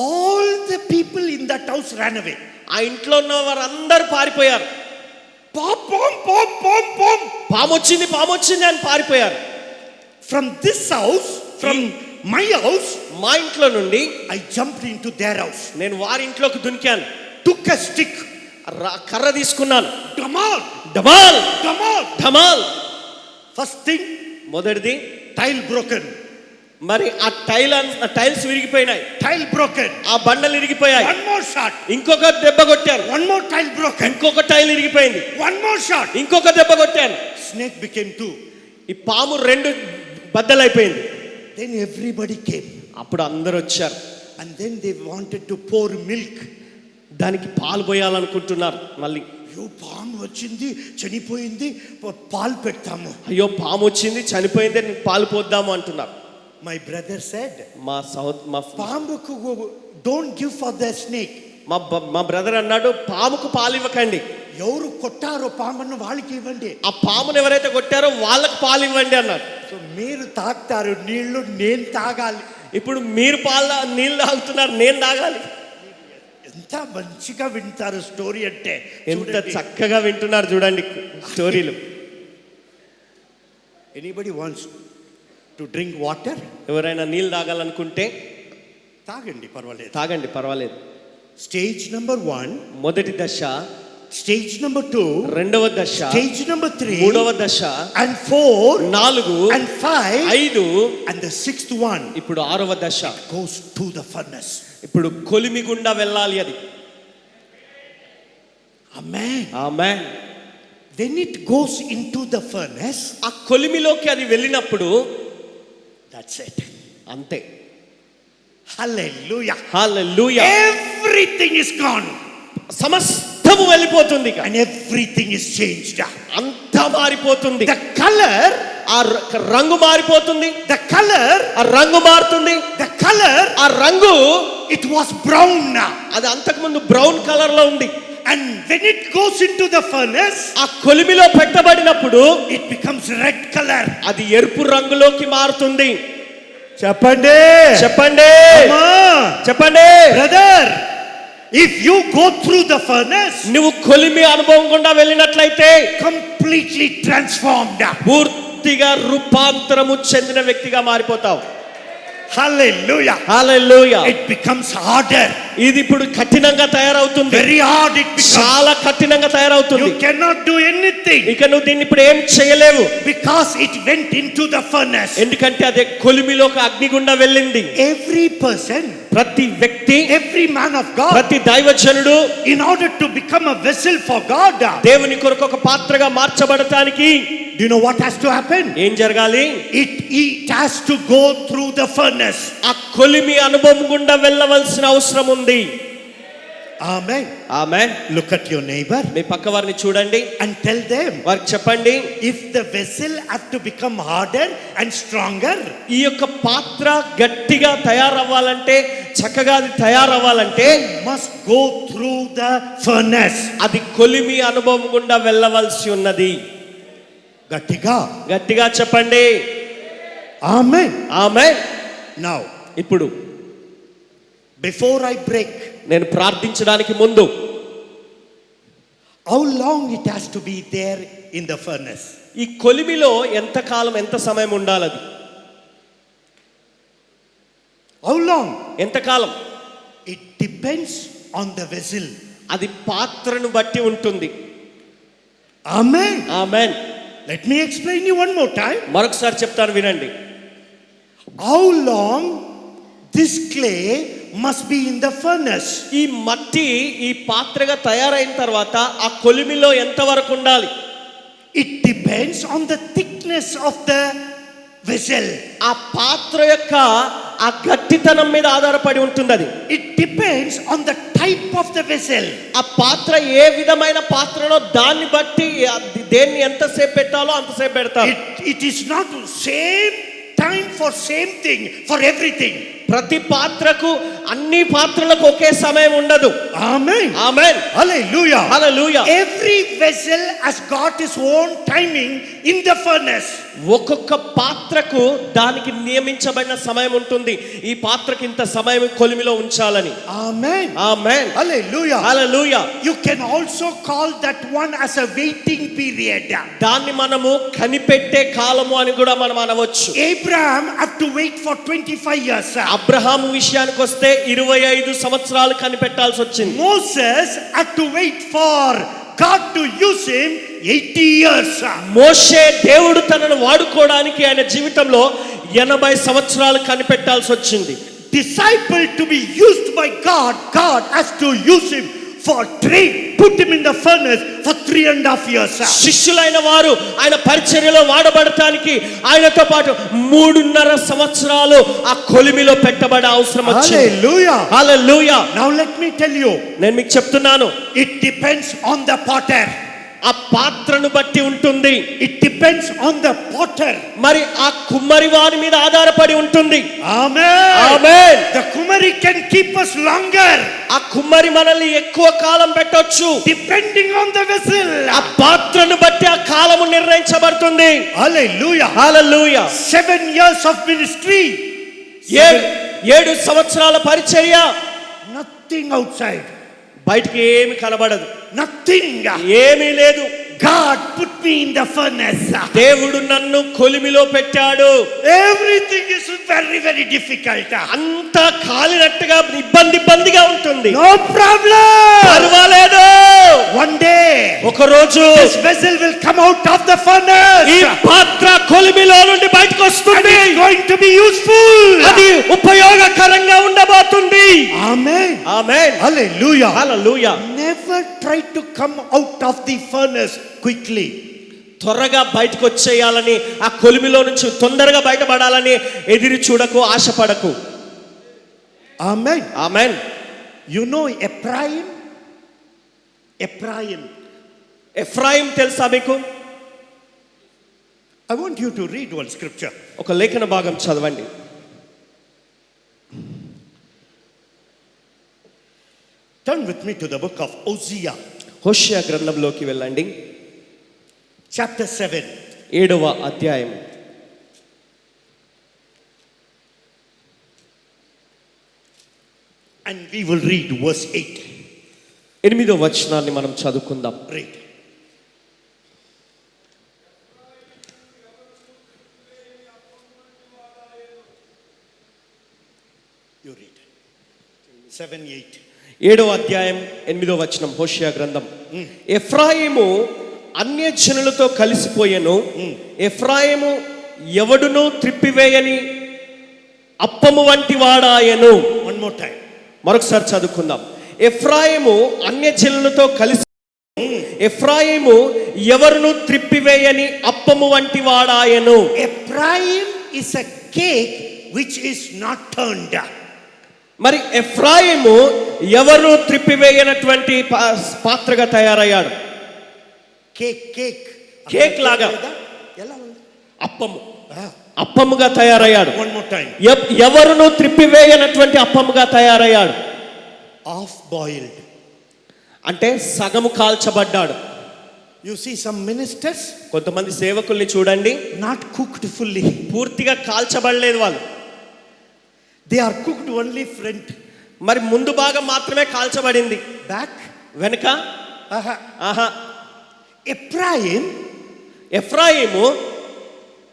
All the people in that house ran away. ఆ ఇంట్లో ఉన్న వారందరూ పారిపోయారు. Pom, pom, pom, pom, pom. పాము వచ్చింది అని పారిపోయారు. From this house, from my house, మా ఇంట్లో నుండి I jumped into their house. నేను వారి ఇంట్లోకి దునికాను. Took a stick. కర్ర తీసుకున్నాను. Damal, ఢమాల్ damal. ఢమాల్. First thing, మొదటిది tile broken. మరి ఆ టైల్స్ విరిగిపోయినాయి. Tile broken. ఆ బండలు ఇరిగిపోయాయి. One more shot. ఇంకొక దెబ్బ కొట్టాను. One more tile broken. ఇంకొక టైల్ ఇరిగిపోయింది. One more shot. ఇంకొక దెబ్బ కొట్టాను. Snake became 2. ఈ పాము 2 బద్దలైపోయింది. Then everybody came. అప్పుడు అందరూ వచ్చారు. And then they wanted to pour milk. దానికి పాలు పోయాలనుకుంటున్నారు. మళ్ళీ అయ్యో పాము వచ్చింది, చనిపోయింది, పాలు పెడతాము. అయ్యో పాము వచ్చింది, చనిపోయింది, పాలు పోద్దాము అంటున్నారు. My brother said, మా పాముకు don't give for the snake. మా బ్రదర్ అన్నాడు, పాముకు పాలు ఇవ్వకండి. ఎవరు కొట్టారో పామును వాళ్ళకి ఇవ్వండి. ఆ పామును ఎవరైతే కొట్టారో వాళ్ళకి పాలు ఇవ్వండి అన్నారు. సో మీరు తాగుతారు నీళ్లు, నేను తాగాలి. ఇప్పుడు మీరు నీళ్ళు తాగుతున్నారు, నేను తాగాలి. ఎంత మంచిగా వింటారు స్టోరీ అంటే, ఎంత చక్కగా వింటున్నారు చూడండి స్టోరీలు. Anybody wants to drink water? ఎవరైనా నీళ్ళు తాగాలనుకుంటే తాగండి, పర్వాలేదు. స్టేజ్ నెంబర్ 1 మొదటి దశ, స్టేజ్ నెంబర్ 2 రెండవ దశ, స్టేజ్ నెంబర్ 3 మూడవ దశ, and 4 4 and 5 5 and the 6th one. ఇప్పుడు 6వ దశ goes to the furnace. ఇప్పుడు కొలిమి గుండా వెళ్ళాలి అది. Amen. Amen. When it goes into the furnace, ఆ కొలిమిలోకి అది వెళ్ళినప్పుడు that's it. అంతే. Hallelujah. Hallelujah. Everything is gone. సమస్తము వెళ్ళిపోతుంది. And everything is changed. అంతా మారిపోతుంది. The color, ఆ రంగు మారిపోతుంది. the color, ఆ రంగు మారుతుంది. the color, ఆ రంగు it was brown now. అది అంతకు ముందు బ్రౌన్ కలర్ లో ఉంది. And when it goes into the furnace, ఆ కొలిమిలో పెట్టబడినప్పుడు it becomes red color. అది ఎరుపు రంగులోకి మారుతుంది. చెప్పండి, చెప్పండి, చెప్పండి. Brother, if you go through the furnace, నువ్వు కొలిమి అనుభవం గుండా వెళ్ళినట్లయితే completely transformed. పూర్తిగా రూపాంతరము చెందిన వ్యక్తిగా మారిపోతావు. Hallelujah. Hallelujah. It becomes harder. ఇది ఇప్పుడు కఠినంగా తయారవుతుంది. Very hard it becomes. చాలా కఠినంగా తయారవుతుంది. You cannot do anything. ఇక నువ్వు దీన్ని ఇప్పుడు ఏం చేయలేవు. Because it went into the furnace. ఎందుకంటే అదే కొలిమిలోకి అగ్నిగుండా వెళ్ళింది. Every person, ప్రతి వ్యక్తి, every man of God, ప్రతి దైవజనుడు in order to become a vessel for God, దేవుని కొరకు ఒక పాత్రగా మార్చబడటానికి do you know what has to happen? ఏం జరగాలి? It has to go through the furnace. ఆ కొలిమి అనుభవం గుండా వెళ్ళవలసిన అవసరం ఉంది. Amen. Amen. Look at your neighbor మీ పక్క వారిని చూడండి, and tell them, వారికి చెప్పండి, if the vessel have to become harder and stronger, ఈ యొక్క పాత్ర గట్టిగా తయారవ్వాలంటే, చక్కగా అది తయారవ్వాలంటే must go through the furnace. అది కొలిమి అనుభవం గుండా వెళ్ళవలసి ఉన్నది. గట్టిగా చెప్పండి. Amen. ఆమేన్. Now, ఇప్పుడు before I break, నేను ప్రార్థించడానికి ముందు how long it has to be there in the furnace? ఈ కొలిమిలో ఎంత కాలం, ఎంత సమయం ఉండాలి? అది How long? ఎంత కాలం? It depends on the vessel. అది పాత్రను బట్టి ఉంటుంది. Amen. Amen. Let me explain you one more time. మరొకసారి చెప్తాను వినండి. How long this clay must be in the furnace? ఈ మట్టి ఈ పాత్రగా తయారైన తర్వాత ఆ కొలిమిలో ఎంత వరకు ఉండాలి? It depends on the thickness of the vessel. ఆ పాత్ర యొక్క ఆ గట్టితనం మీద ఆధారపడి ఉంటుంది అది. It depends on the type of the vessel. ఆ పాత్ర ఏ విధమైన పాత్రలో దాన్ని బట్టి దేన్ని ఎంతసేపు పెట్టాలో అంతసేపు పెడతారు. It is not same time for same thing for everything. ప్రతి పాత్రకు అన్ని పాత్రలకు ఒకే సమయం ఉండదు. Amen. Amen. Hallelujah. Hallelujah. Every vessel has got its own timing in the furnace. ఒక్కొక్క పాత్రకు దానికి నియమించబడిన సమయం ఉంటుంది. ఈ పాత్రకి ఇంత సమయం కొలిమిలో ఉంచాలని. Amen. Amen. Hallelujah. Hallelujah. You can also call that one as a waiting period. దాన్ని మనము కనిపెట్టే కాలము అని కూడా మనం అనవచ్చు. Abraham had to wait for 25 years. Abraham విషయానికి వస్తే 25 సంవత్సరాలు కనిపెట్టాల్సి వచ్చింది. Moses had to wait for God to use him 80 years. మోషే దేవుడు తనను వాడుకోవడానికి ఆయన జీవితంలో 80 సంవత్సరాలు కనిపెట్టాల్సి వచ్చింది. Disciple to be used by God, God has to use him for train, put him in the furnace for 3.5 years. శిష్యులైన వారు ఆయన పరిచర్యలో వాడబడటానికి ఆయనతో పాటు 3.5 సంవత్సరాలు ఆ కొలిమిలో పెట్టబడే అవసరం వచ్చింది. Hallelujah. Hallelujah. Now let me tell you, నేను మీకు చెప్తున్నాను, it depends on the potter. ఆ పాత్రను బట్టి ఉంటుంది. It depends on the potter. మరి ఆ కుమ్మరి వారి మీద ఆధారపడి ఉంటుంది. Amen. Amen. The kumari can keep us longer ఆ కుమ్మరి మనల్ని ఎక్కువ కాలం పెట్టొచ్చు. depending on the vessel. ఆ పాత్రను బట్టి ఆ కాలము నిర్ణయించబడుతుంది. Hallelujah. Hallelujah. 7 years of ministry. 7 సంవత్సరాల పరిచర్య. Nothing outside. బయటికి ఏమి కనబడదు. Nothing. ఏమీ లేదు. God put me in the furnace. దేవుడు నన్ను కొలిమిలో పెట్టాడు. Everything is very, very difficult. అంతా కాలినట్టుగా ఇబ్బందిగా ఉంటుంది. No problem. పర్వాలేదు. One day, ఒక రోజు this vessel will come out of the furnace. ఈ పాత్ర కొలిమిలో నుండి బయటకు And వస్తుంది. it's going to be useful. అది ఉపయోగకరంగా ఉండబోతుంది. Amen. Amen. Hallelujah. Hallelujah. Never try to come out of the furnace quickly. త్వరగా బయటకు వచ్చేయాలని, ఆ కొలిమిలో నుంచి తొందరగా బయటపడాలని ఎదిరి చూడకు, ఆశపడకు. Amen. Amen. You know Ephraim? Ephraim. Ephraim తెలుసా మీకు? I want you to read one scripture. ఒక లేఖన భాగం చదవండి. Turn with me to the book of Hosea, హోషేయ గ్రంథంలోకి వెళ్ళండి. chapter 7. 7వ అధ్యాయం. And we will read verse 8. 8వ వచనాన్ని మనం చదువుకుందాం. Read. You read. 7:8. 7వ అధ్యాయం 8వ వచనం హోషేయ గ్రంథం. ఎఫ్రాయిము అన్యజనులతో కలిసిపోయెను. ఎఫ్రాయిము ఎవడును త్రిప్పివేయని అప్పము వంటి వాడాయెను. One more time. మరొకసారి చదువుకుందాం. ఎఫ్రాయిము అన్యజనులతో కలిసి, ఎఫ్రాయిము ఎవరును త్రిప్పివేయని అప్పము వంటి వాడాయెను. Ephraim is a cake which is not turned. మరి ఎఫ్రాయిము ఎవరు త్రిప్పివేయనటువంటి పాత్రగా తయారయ్యాడు. కేక్ లాగా అప్పము, అప్పముగా తయారయ్యాడు. One more time. ఎవరును త్రిప్పివేయనటువంటి అప్పముగా తయారయ్యాడు. Half boiled. అంటే సగము కాల్చబడ్డాడు. You see some ministers కొంతమంది సేవకుల్ని చూడండి, not cooked fully. పూర్తిగా కాల్చబడలేదు వాళ్ళు. They are cooked only front. మరి ముందు భాగం మాత్రమే కాల్చబడింది, Back. వెనుక Aha. ఆహా. ఎఫ్రాయిము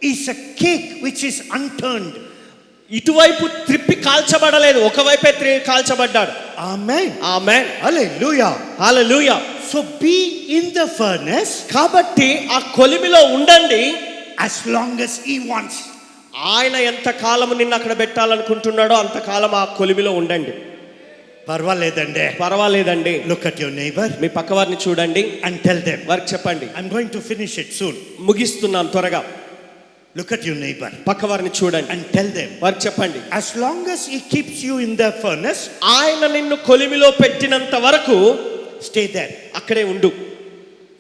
is a cake which is unturned. ఇటువైపు త్రిప్పి కాల్చబడలేదు, ఒకవైపే కాల్చబడ్డాడు. Amen. Amen. Hallelujah. Hallelujah. So be in the furnace కాబట్టి ఆ కొలిమిలో ఉండండి as long as he wants. ఆయన ఎంత కాలం నిన్ను అక్కడ పెట్టాలనుకుంటున్నాడో అంతకాలం ఆ కొలిమిలో ఉండండి. పర్వాలేదండి. Look at your neighbor మీ పక్కవారిని చూడండి and tell them, వారికి చెప్పండి, I'm going to finish it soon. ముగిస్తున్నాను త్వరగా. Look at your neighbor పక్క వారిని చూడండి, and tell them, వారికి చెప్పండి, as long as he keeps you in the furnace, ఆయన నిన్ను కొలిమిలో పెట్టినంత వరకు stay there. అక్కడే ఉండు.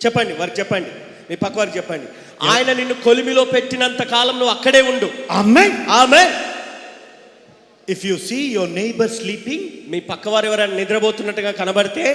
చెప్పండి, వారికి చెప్పండి, మీ పక్క వారికి చెప్పండి, ఆయన నిన్ను కొలిమిలో పెట్టినంత కాలం నువ్వు అక్కడే ఉండు. Amen. Amen. If you see your neighbor sleeping, మీ పక్క వారు ఎవరైనా నిద్రపోతున్నట్టుగా కనబడితే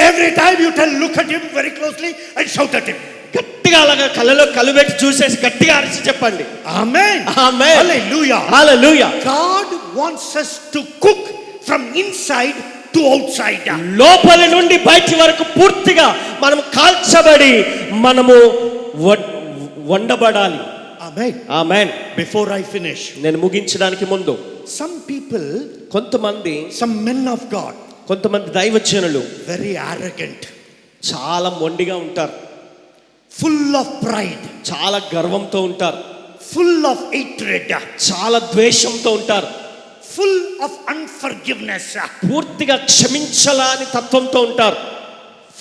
every time you tell, look at him very closely and shout at him. గట్టిగా అలాగా కళ్ళలో కళ్ళు పెట్టి చూసేసి గట్టిగా అరిచి చెప్పండి. Amen. Amen. Hallelujah. Hallelujah. God wants us to cook from inside to outside. లోపలి నుండి బయటి వరకు పూర్తిగా మనం కాల్చబడి మనము వండబడాలి. Amen. Amen. Before I finish, నేను ముగించడానికి ముందు some people, కొంతమంది some men of God, కొంతమంది దైవజనులు very arrogant, చాలా మొండిగా ఉంటారు, full of pride, చాలా గర్వంతో ఉంటారు, full of hatred, చాలా ద్వేషంతో ఉంటారు, full of unforgiveness, పూర్తిగా క్షమించలాని తత్వంతో ఉంటారు,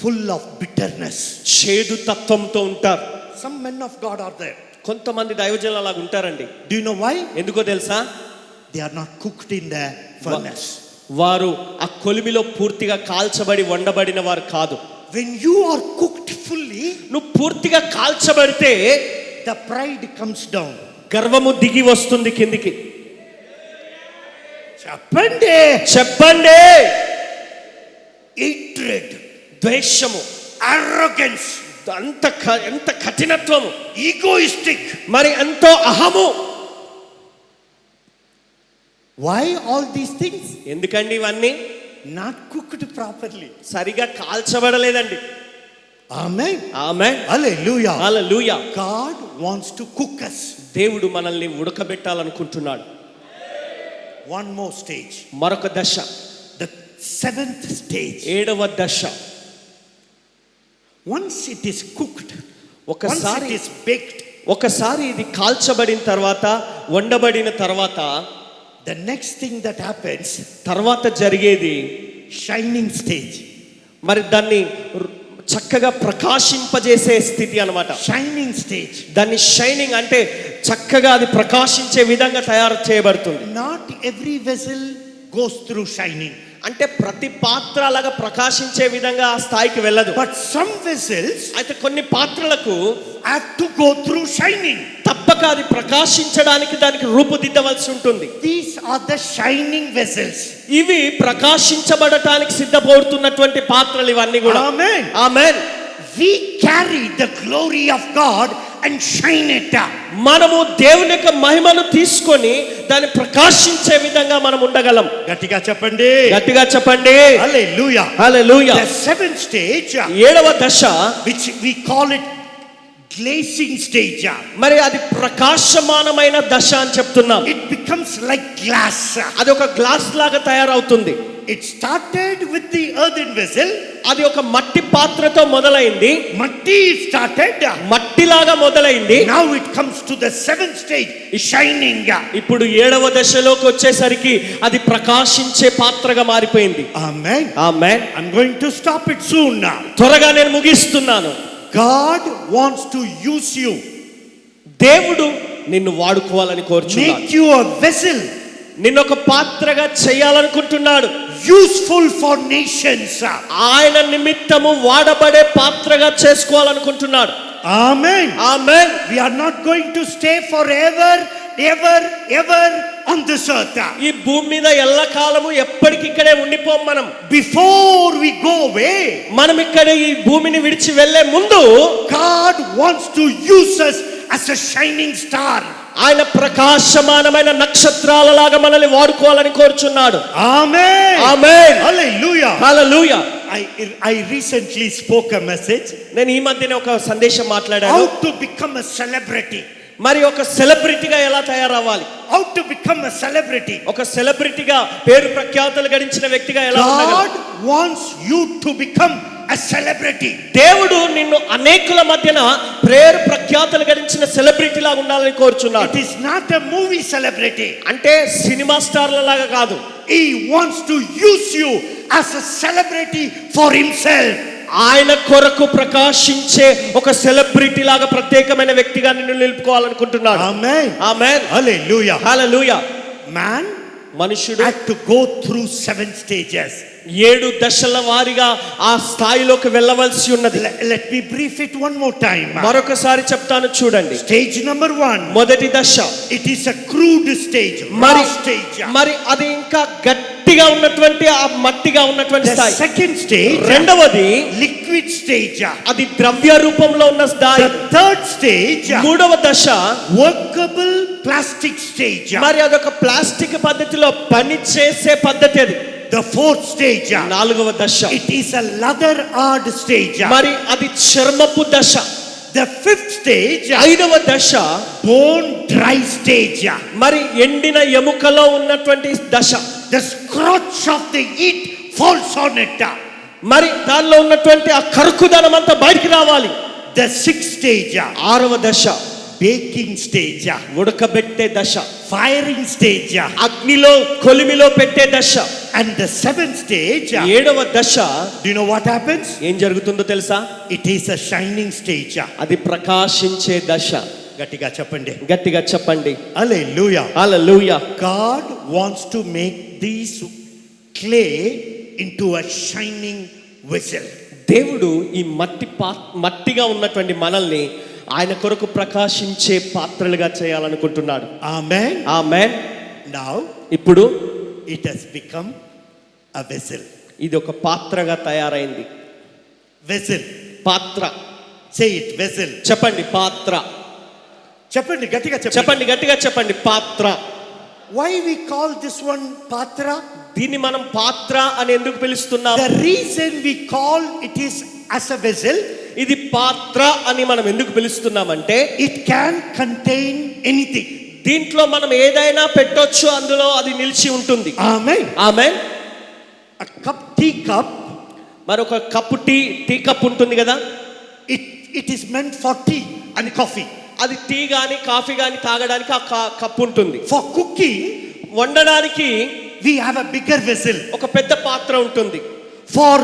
full of bitterness. చేదు తత్వంతో ఉంటారు. Some men of God are there. కొంతమంది దైవజనులు అలాగ ఉంటారండి. Do you know why? ఎందుకో తెలుసా? They are not cooked in the furnace. వారు ఆ కొలిమిలో పూర్తిగా కాల్చబడి వండబడిన వారు కాదు. When you are cooked fully, నువ్వు పూర్తిగా కాల్చబడితే the pride comes down. గర్వము దిగి వస్తుంది కిందికి. చెప్పండి. చెప్పండి. Hatred, ద్వేషము, arrogance, ఎంత కఠినత్వము, egoistic. మరి ఎంతో అహము. Why all these things? ఎందుకండి ఇవన్నీ? Not cooked properly. సరిగా కాల్చబడలేదండి. Amen. Amen. Hallelujah. Hallelujah. God wants to cook us. దేవుడు మనల్ని ఉడకబెట్టాలనుకుంటున్నాడు. One more stage. మరొక దశ, The seventh stage. 7వ దశ. Once it is cooked, once ఒకసారి it is baked, ఒకసారి ఇది కాల్చబడిన తర్వాత వండబడిన తర్వాత the next thing that happens, తర్వాత జరిగేది shining stage. మరి దాన్ని చక్కగా ప్రకాశింపజేసే స్థితి అన్నమాట. Shining stage. దాన్ని షైనింగ్ అంటే చక్కగా అది ప్రకాశించే విధంగా తయారు చేయబడుతుంది. Not every vessel goes through shining. అంటే ప్రతి పాత్ర అలాగా ప్రకాశించే విధంగా ఆ స్థాయికి వెళ్ళదు. But some vessels అయితే కొన్ని పాత్రలకు have to go through shining. తప్పక అది ప్రకాశించడానికి దానికి రూపుదిద్దవలసి ఉంటుంది. These are the shining vessels. ఇవి ప్రకాశించబడటానికి సిద్ధపడుతున్నటువంటి పాత్రలు ఇవన్నీ కూడా. Amen. Amen. We carry the glory of God and shine it. మనము దేవుని యొక్క మహిమను తీసుకొని దాన్ని ప్రకాశించే విధంగా మనం ఉండగలం. గట్టిగా చెప్పండి. గట్టిగా చెప్పండి. Hallelujah. Hallelujah. The seventh stage, 7వ దశ, which we call it glazing stage. మరి అది ప్రకాశమానమైన దశ అని చెప్తున్నాం. It becomes like glass. అది ఒక గ్లాస్ లాగా తయారవుతుంది. It started with the earthen vessel. అది ఒక మట్టి పాత్రతో మొదలైంది. Matti started. మట్టిలాగా మొదలైంది. Now it comes to the seventh stage, shining. ఇప్పుడు 7వ దశలోకి వచ్చేసరికి అది ప్రకాశించే పాత్రగా మారిపోయింది. Amen. Amen. I'm going to stop it soon now. త్వరగా నేను ముగిస్తున్నాను. God wants to use you. దేవుడు నిన్ను వాడుకోవాలని కోరుచున్నాడు. Make you a vessel. నిన్ను ఒక పాత్రగా చేయాలనుకుంటున్నాడు. Useful for nations. ఆయన నిమిత్తము వాడబడే పాత్రగా చేసుకోవాలనుకుంటున్నాడు. Amen. Amen. We are not going to stay forever, ever on this earth. ఈ భూమి మీద ఎల్లకాలము ఎప్పటికిక్కడే ఉండిపోం మనం. Before we go away, మనం ఇక్కడ ఈ భూమిని విడిచి వెళ్లే ముందు God wants to use us as a shining star. ఆయన ప్రకాశమానమైన నక్షత్రాలలాగా మనల్ని వాడుకోవాలని కోరుచున్నాడు. Amen. Amen. Hallelujah. Hallelujah. I recently spoke a message. నేను ఈ మధ్యనే ఒక సందేశం మాట్లాడాను. How to become a celebrity. మరి ఒక సెలబ్రిటీగా ఎలా తయారవ్వాలి? How to become a celebrity. ఒక సెలబ్రిటీగా పేరు ప్రఖ్యాతులు గడించిన వ్యక్తిగా ఎలా ఉండగలం? God wants you to become a celebrity. దేవుడు నిన్ను అనేకుల మధ్యన పేరు ప్రఖ్యాతులు గడించిన సెలబ్రిటీ లాగా ఉండాలని కోరుచున్నాడు. It is not a movie celebrity. అంటే సినిమా స్టార్ల లాగా కాదు. He wants to use you as a celebrity for himself. ఆయన కొరకు ప్రకాశించే ఒక సెలబ్రిటీ లాగా ప్రత్యేకమైన వ్యక్తిగా నిన్ను నిలుపుకోవాలనుకుంటున్నాడు. Amen. ఆమేన్. Hallelujah. హల్లెలూయా. Man మనుషుడు had to go through 7 stages. 7 దశల వారీగా ఆ స్థాయిలోకి వెళ్ళవలసి ఉన్నది. Let me brief it one more time. మరొకసారి చెప్తాను చూడండి. Stage number 1. మొదటి దశ. It is a crude stage. మరి Raw stage. మరి అది ఇంకా గట్టిగా ఉన్నటువంటి ఆ మట్టిగా ఉన్నటువంటి The స్థాయి. second stage. రెండవది Liquid stage. అది ద్రవ్య రూపంలో ఉన్న స్థాయి. The third stage. మూడవ దశ Workable plastic stage. మరి అదొక ప్లాస్టిక్ పద్ధతిలో పని చేసే పద్ధతి అది. The fourth stage. నాలుగవ దశ. It is a leather hard stage. మరి అది చర్మపు దశ. The fifth stage. ఐదవ దశ Bone dry stage. మరి ఎండిన ఎముకలో ఉన్నటువంటి దశ. The scratch of the heat falls on it. మరి దానిలో ఉన్నటువంటి ఆ కరుకుదనం అంతా బయటికి రావాలి. The sixth stage. ఆరవ దశ Baking stage. ఉడకబెట్టే దశ. Firing stage. అగ్నిలో కొలిమిలో పెట్టే దశ. And the seventh stage. ఏడవ దశ Do you know what happens? ఏం జరుగుతుందో తెలుసా? It is a shining stage. అది ప్రకాశించే దశ. గట్టిగా చెప్పండి. గట్టిగా చెప్పండి. Hallelujah. Hallelujah. God wants to make these clay into a shining vessel. దేవుడు ఈ మట్టిగా ఉన్నటువంటి మనల్ని ఆయన కొరకు ప్రకాశించే పాత్రలుగా చేయాలనుకుంటున్నాడు. Amen. ఆమేన్. Now ఇప్పుడు it has become a vessel. ఇది ఒక పాత్రగా తయారైంది. Vessel. పాత్ర. Say it, vessel. చెప్పండి పాత్ర. చెప్పండి గట్టిగా చెప్పండి. చెప్పండి గట్టిగా చెప్పండి పాత్ర. Why we call this one patra? దీన్ని మనం పాత్ర అని ఎందుకు పిలుస్తున్నాం? The reason we call it is as a vessel. ఇది పాత్ర అని మనం ఎందుకు పిలుస్తున్నామంటే It can contain anything. దీంట్లో మనం ఏదైనా పెట్టొచ్చు, అందులో అది నిలిచి ఉంటుంది. Amen. Amen. A cup, tea cup. మరొక కప్పు టీ కప్ ఉంటుంది కదా. It is meant for tea and coffee. అది టీ గాని కాఫీ గాని తాగడానికి ఆ కప్పు ఉంటుంది. For cooking, వండడానికి we have a bigger vessel. ఒక పెద్ద పాత్ర ఉంటుంది. For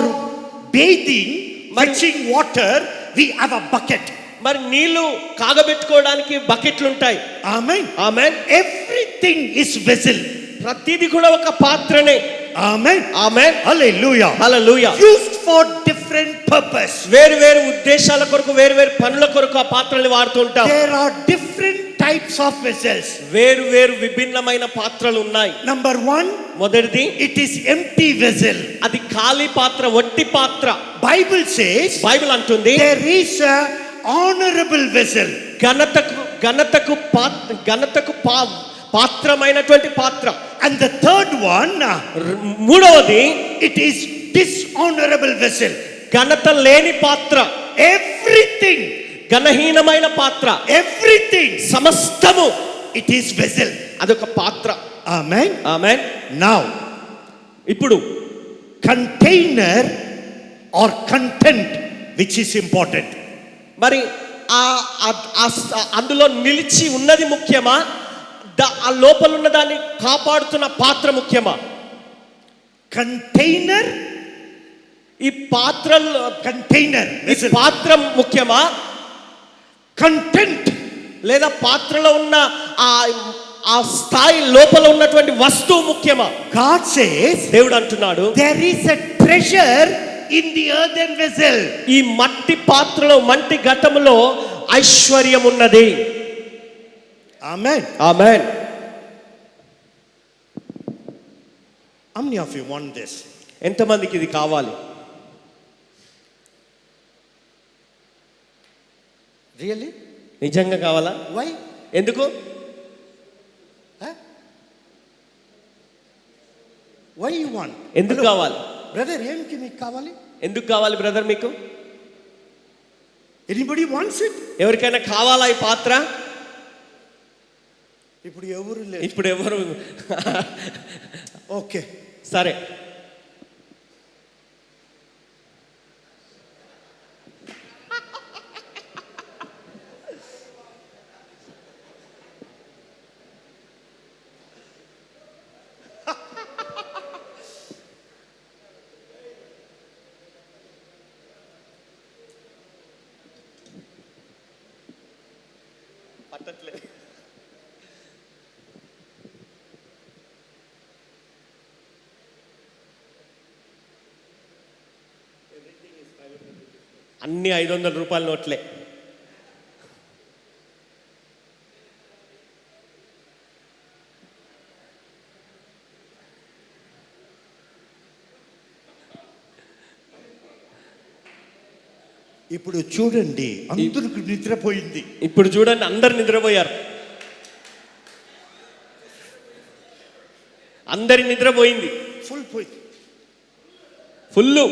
bathing, fetching water, we have a bucket. మరి నీళ్లు కాగబెట్టుకోవడానికి బకెట్లు ఉంటాయి. Amen. Amen. Everything is vessel. ప్రతిది కూడా ఒక పాత్రనే. Amen. Amen. Hallelujah. Hallelujah. Used for different purpose. వేరు వేరు ఉద్దేశాల కొరకు వేరు వేరు పనుల కొరకు ఆ పాత్రల్ని వాడుతూ ఉంటాం. There are different types of vessels. వేరు వేరు విభిన్నమైన పాత్రలు ఉన్నాయి. Number 1, మొదటిది it is empty vessel. అది ఖాళీ పాత్ర, వట్టి పాత్ర. Bible says బైబిల్ అంటుంది there is a honorable vessel. ఘనతకు పాత్రమైనటువంటి పాత్ర. And the third one, మూడవది it is dishonorable vessel. ఘనత లేని పాత్ర. Everything, ఘనహీనమైన పాత్ర. everything, సమస్తము it is vessel. అదొక పాత్ర. Amen. ఆమేన్. Now, ఇప్పుడు container or content, which is important. మరి అందులో నిలిచి ఉన్నది ముఖ్యమా, ఆ లోపల ఉన్న దాన్ని కాపాడుతున్న పాత్ర ముఖ్యమా? Container, ఈ పాత్రలో container, ఈ పాత్ర ముఖ్యమా, content, లేదా పాత్రలో ఉన్న ఆ స్థాయి లోపల ఉన్నటువంటి వస్తువు ముఖ్యమా? God says దేవుడు అంటున్నాడు there is a treasure in the earthen vessel. ఈ మట్టి పాత్రలో, మట్టి ఘటములో ఐశ్వర్యం ఉన్నది. Amen. Amen. How many of you want this? ఎంతమందికి ఇది కావాలి? Really? నిజంగా కావాలా? Why? ఎందుకు? Huh? Why you want? ఎందుకు కావాలి? Brother, ఏంకి మీకు కావాలి? ఎందుకు కావాలి బ్రదర్ మీకు? Anybody wants it? ఎవరికైనా కావాలా ఈ పాత్ర? ఇప్పుడు ఎవరు లేదు. ఇప్పుడు ఎవరు? ఓకే, సరే. అన్ని 500 రూపాయల నోట్లే. ఇప్పుడు చూడండి, అందరికి నిద్రపోయింది. ఇప్పుడు చూడండి, అందరు నిద్రపోయారు. అందరి నిద్రపోయింది. ఫుల్ పోయింది. Full.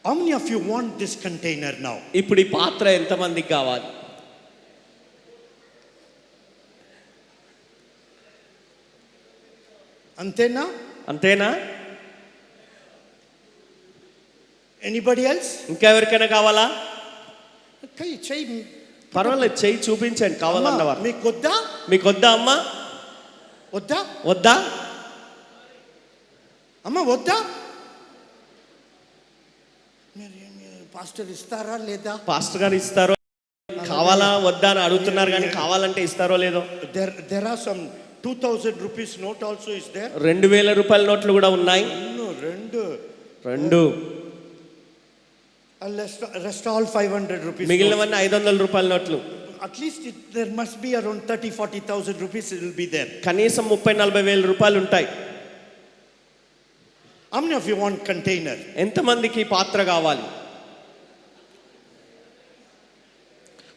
How many of you want this container now? ఇప్పుడు ఈ పాత్ర ఎంతమందికి కావాలి? అంతేనా? అంతేనా? Anybody else? ఇంకా ఎవరికైనా కావాలా? చెయ్యి, పర్వాలేదు, చెయ్యి చూపించండి కావాలన్నవారు. మీకు వద్దా? మీకు వద్దా అమ్మా? వద్దా? వద్దా అమ్మ? వద్దా? పాస్టర్ ఇస్తారా లేదా? పాస్టర్ గారు ఇస్తారో, కావాలా వద్దా అని అడుగుతున్నారు కానీ కావాలంటే ఇస్తారో లేదో. There are some 2000 rupees note also is there. 2000 రూపాయల నోట్లు కూడా ఉన్నాయి. రెండు. Rest all 500 rupees. మిగిలినవన్నీ 500 రూపాయల నోట్లు. At least there must be around 30,000-40,000 rupees it will be there. కనీసం 30,000-40,000 వేల రూపాయలు ఉంటాయి. How many of you want container? ఎంతమందికి పాత్ర కావాలి?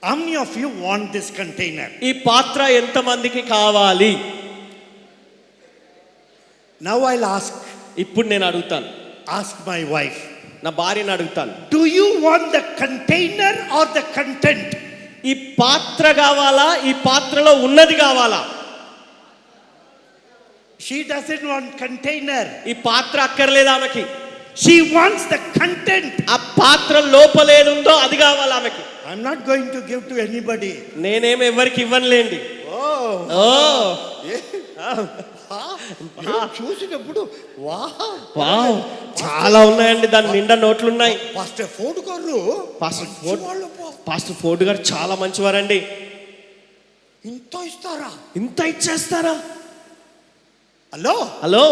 How many of you want this container? ఈ పాత్ర ఎంతమందికి కావాలి? Now I'll ask. ఇప్పుడు నేను అడుగుతాను. Ask my wife. నా భార్యను అడుగుతాను. Do you want the container or the content? ఈ పాత్ర కావాలా, ఈ పాత్రలో ఉన్నది కావాలా? She doesn't want container. ఈ పాత్ర అక్కర్లేదు ఆమెకి. She wants the content. ఆ పాత్ర లోపల ఏదుందో అది కావాలి ఆమెకి. I'm not going to give to anybody. నేనేం ఎవరికి ఇవ్వనులేండి. చూసినప్పుడు వావ్, చాలా ఉన్నాయండి, దాని నిండా నోట్లు ఉన్నాయి. పాస్టర్ ఫోర్డ్ గారు, పాస్టర్ ఫోర్డ్ గారు చాలా మంచివారండి. ఇంత ఇస్తారా? ఇంత ఇచ్చేస్తారా? Hello hello,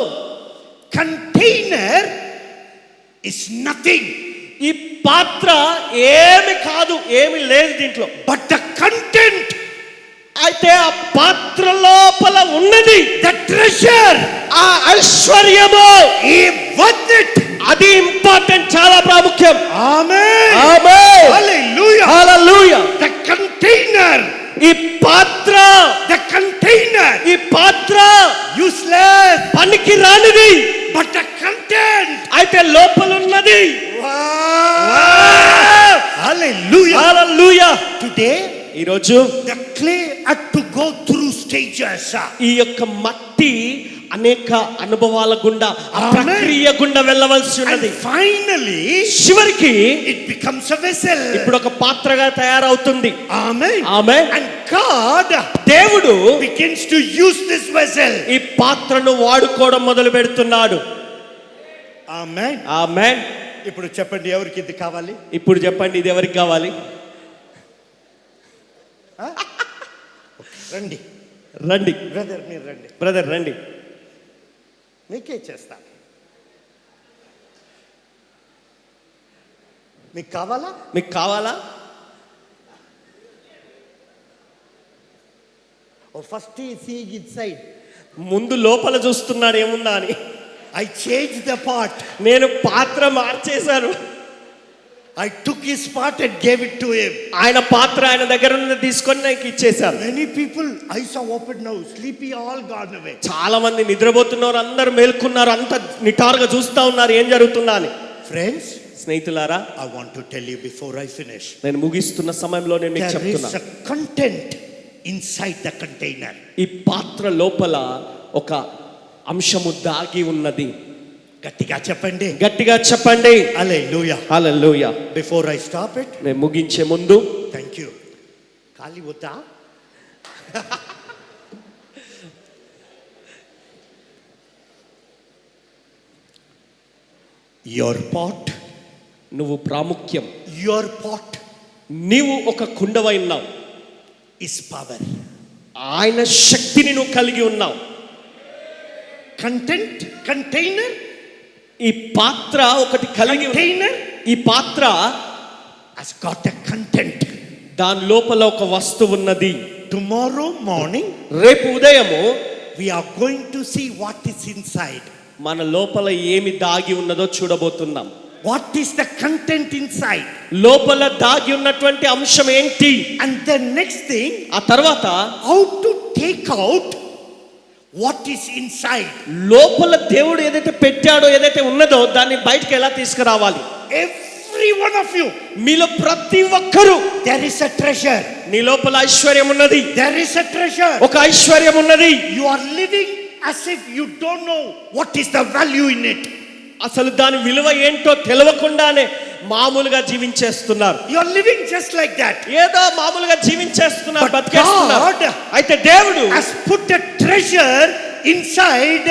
container is nothing. ఈ పాత్ర ఏమి కాదు, ఏమి లేదు దీంట్లో. బట్ ద కంటెంట్, అయితే ఆ పాత్ర లోపల ఉన్నది, ద ట్రెజర్, ఆ ఐశ్వర్యము, ఈ వర్త్ ఇట్, అది ఇంపార్టెంట్, చాలా ప్రాముఖ్యం. ఆమేన్, ఆమేన్, హల్లెలూయా, హల్లెలూయా. ద కంటైనర్, ఈ పాత్ర, ద కంటైనర్, ఈ పాత్ర యూస్లెస్, పనికి రానిది. బట్ ద కంటెంట్, అయితే లోపల ఉన్నది. హల్లెలూయా, హల్లెలూయా. టుడే ఈరోజు the clay had to go through stages. ఈ యొక్క మట్టి అనేక అనుభవాల గుండా, ఆ Amen. ప్రక్రియ గుండా వెళ్ళవలసి ఉన్నది. And finally చివరికి it becomes a vessel. ఇప్పుడు ఒక పాత్రగా తయారవుతుంది. Amen. ఆమేన్. And God, దేవుడు begins to use this vessel. ఈ పాత్రను వాడుకోవడం మొదలు పెడుతున్నాడు. Amen. ఆమేన్. ఇప్పుడు చెప్పండి, ఎవరికి ఇది కావాలి? ఇప్పుడు చెప్పండి, ఇది ఎవరికి కావాలి? రండి రండి బ్రదర్, మీరు రండి. బ్రదర్ రండి. మీకే చేస్తా. మీకు కావాలా? మీకు కావాలా? First seeing inside. ముందు లోపల చూస్తున్నాడు ఏముందా అని. I changed the part. నేను పాత్ర మార్చేశాను. I took his part and gave it to him. ఆయన పాత్ర ఆయన దగ్గర ఉన్నది తీసుకొని నాకు ఇచ్చేశాను. Many people eyes are open now, sleepy, all gone away. చాలా మంది నిద్రపోతున్నారు, అందరూ మేల్కున్నారు, అంత నిటారుగా చూస్తా ఉన్నారు ఏం జరుగుతుందా అని. Friends, స్నేహితులారా, I want to tell you before I finish. నేను ముగిస్తున్న సమయంలో నేను మీకు There is చెప్తున్నా, a content inside the container. ఈ పాత్ర లోపల ఒక అంశము దాగి ఉన్నది. గట్టిగా చెప్పండి, గట్టిగా చెప్పండి. హల్లెలూయా, హల్లెలూయా. బిఫోర్ ఐ స్టాప్ ఇట్, నేను ముగించే ముందు, థ్యాంక్ యూ. ఖాళీ వద్దా? యువర్ పాట్, నువ్వు ప్రాముఖ్యం. యువర్ పాట్, నీవు ఒక కుండవై ఉన్నావు, is power. ఆయన శక్తిని నువ్వు కలిగి ఉన్నావు. Container, ఈ పాత్ర ఒకటి కలిగి container ఈ పాత్ర has got a content. దాని లోపల ఒక వస్తువు ఉన్నది. Tomorrow morning రేపు ఉదయము we are going to see what is inside. మన లోపల ఏమి దాగి ఉన్నదో చూడబోతున్నాం. What is the content inside? లోపల దాగి ఉన్నటువంటి అంశం ఏంటి? And the next thing, ఆ తర్వాత how to take out what is inside. లోపల దేవుడు ఏదైతే పెట్టాడో, ఏదైతే ఉన్నదో దాన్ని బయటకు ఎలా తీసుకురావాలి. Every one of you, మీలో ప్రతి ఒక్కరు, there is a treasure. నీ లోపల ఐశ్వర్యం ఉన్నది. There is a treasure. ఒక ఐశ్వర్యం ఉన్నది. You are living as if you don't know what is the value in it. అసలు దాని విలువ ఏంటో తెలియకుండానే మామూలుగా జీవించేస్తున్నారు. You are living just like that. ఏదో మామూలుగా జీవించేస్తున్నారు, But బతికేస్తున్నారు. God అయితే దేవుడు has put a treasure inside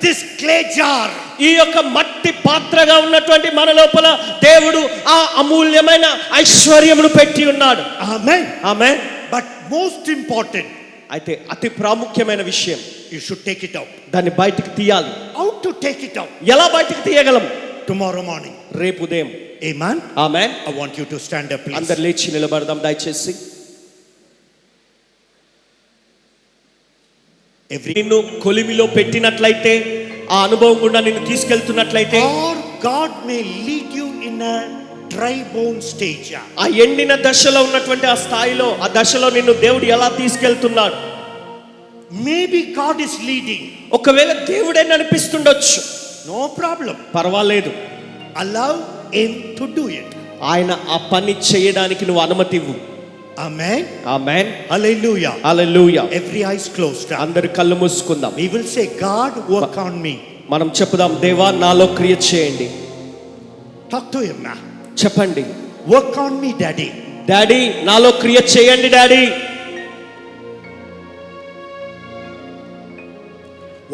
this clay jar. ఈ యొక్క మట్టి పాత్రగా ఉన్నటువంటి మన లోపల దేవుడు ఆ అమూల్యమైన ఐశ్వర్యమును పెట్టి ఉన్నాడు. Amen. Amen. But most important, అయితే అతి ప్రాముఖ్యమైన విషయం, you should take it out. దాన్ని బయటికి తీయాలి. How to take it out? ఎలా బయటికి తీయగలం? Tomorrow morning. రేపు ఉదయం. Amen. Amen. I want you to stand up, please. అందరు లేచి నిలబడదాం దయచేసి. నిన్ను కొలిమిలో పెట్టినట్లయితే, ఆ అనుభవం గుండా నిన్ను తీసుకెళ్తున్నట్లయితే, Or God may lead you in a dry bone stage. ఆ ఎండిన దశలో ఉన్నటువంటి ఆ స్థాయిలో, ఆ దశలో నిన్ను దేవుడు ఎలా తీసుకెళ్తున్నాడు. Maybe God is leading. ఒకవేళ దేవుడే నడిపిస్తుండొచ్చు, No problem. పర్వాలేదు. Allow Him to do it. ఆయన ఆ పని చేయడానికి నువ్వు అనుమతి ఇవ్వు. Amen. ఆమేన్. Hallelujah. హల్లెలూయా. Every eyes closed. అందరి కళ్ళు మూసుకుందాం. We will say, God, work on me. మనం చెప్పుదాం, దేవా నాలో క్రియ చేయండి. Talk to Him now. చెప్పండి, Work on me, Daddy. Daddy నాలో క్రియ చేయండి daddy.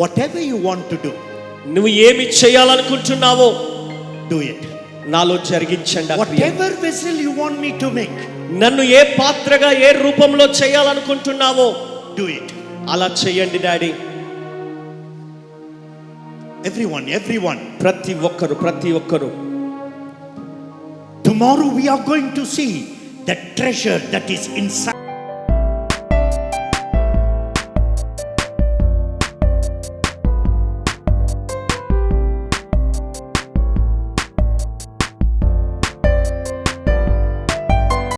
Whatever you want to do, నువ్వు ఏమి చేయాలనుకుంటున్నావో do it. నాలో జరిగించండి ఆ క్రియ. Whatever vessel you want me to make, నన్ను ఏ పాత్రగా, ఏ రూపంలో చేయాలనుకుంటున్నావో do it. అలా చేయండి డాడీ. Everyone. ప్రతి ఒక్కరు. Tomorrow we are going to see the treasure that is inside.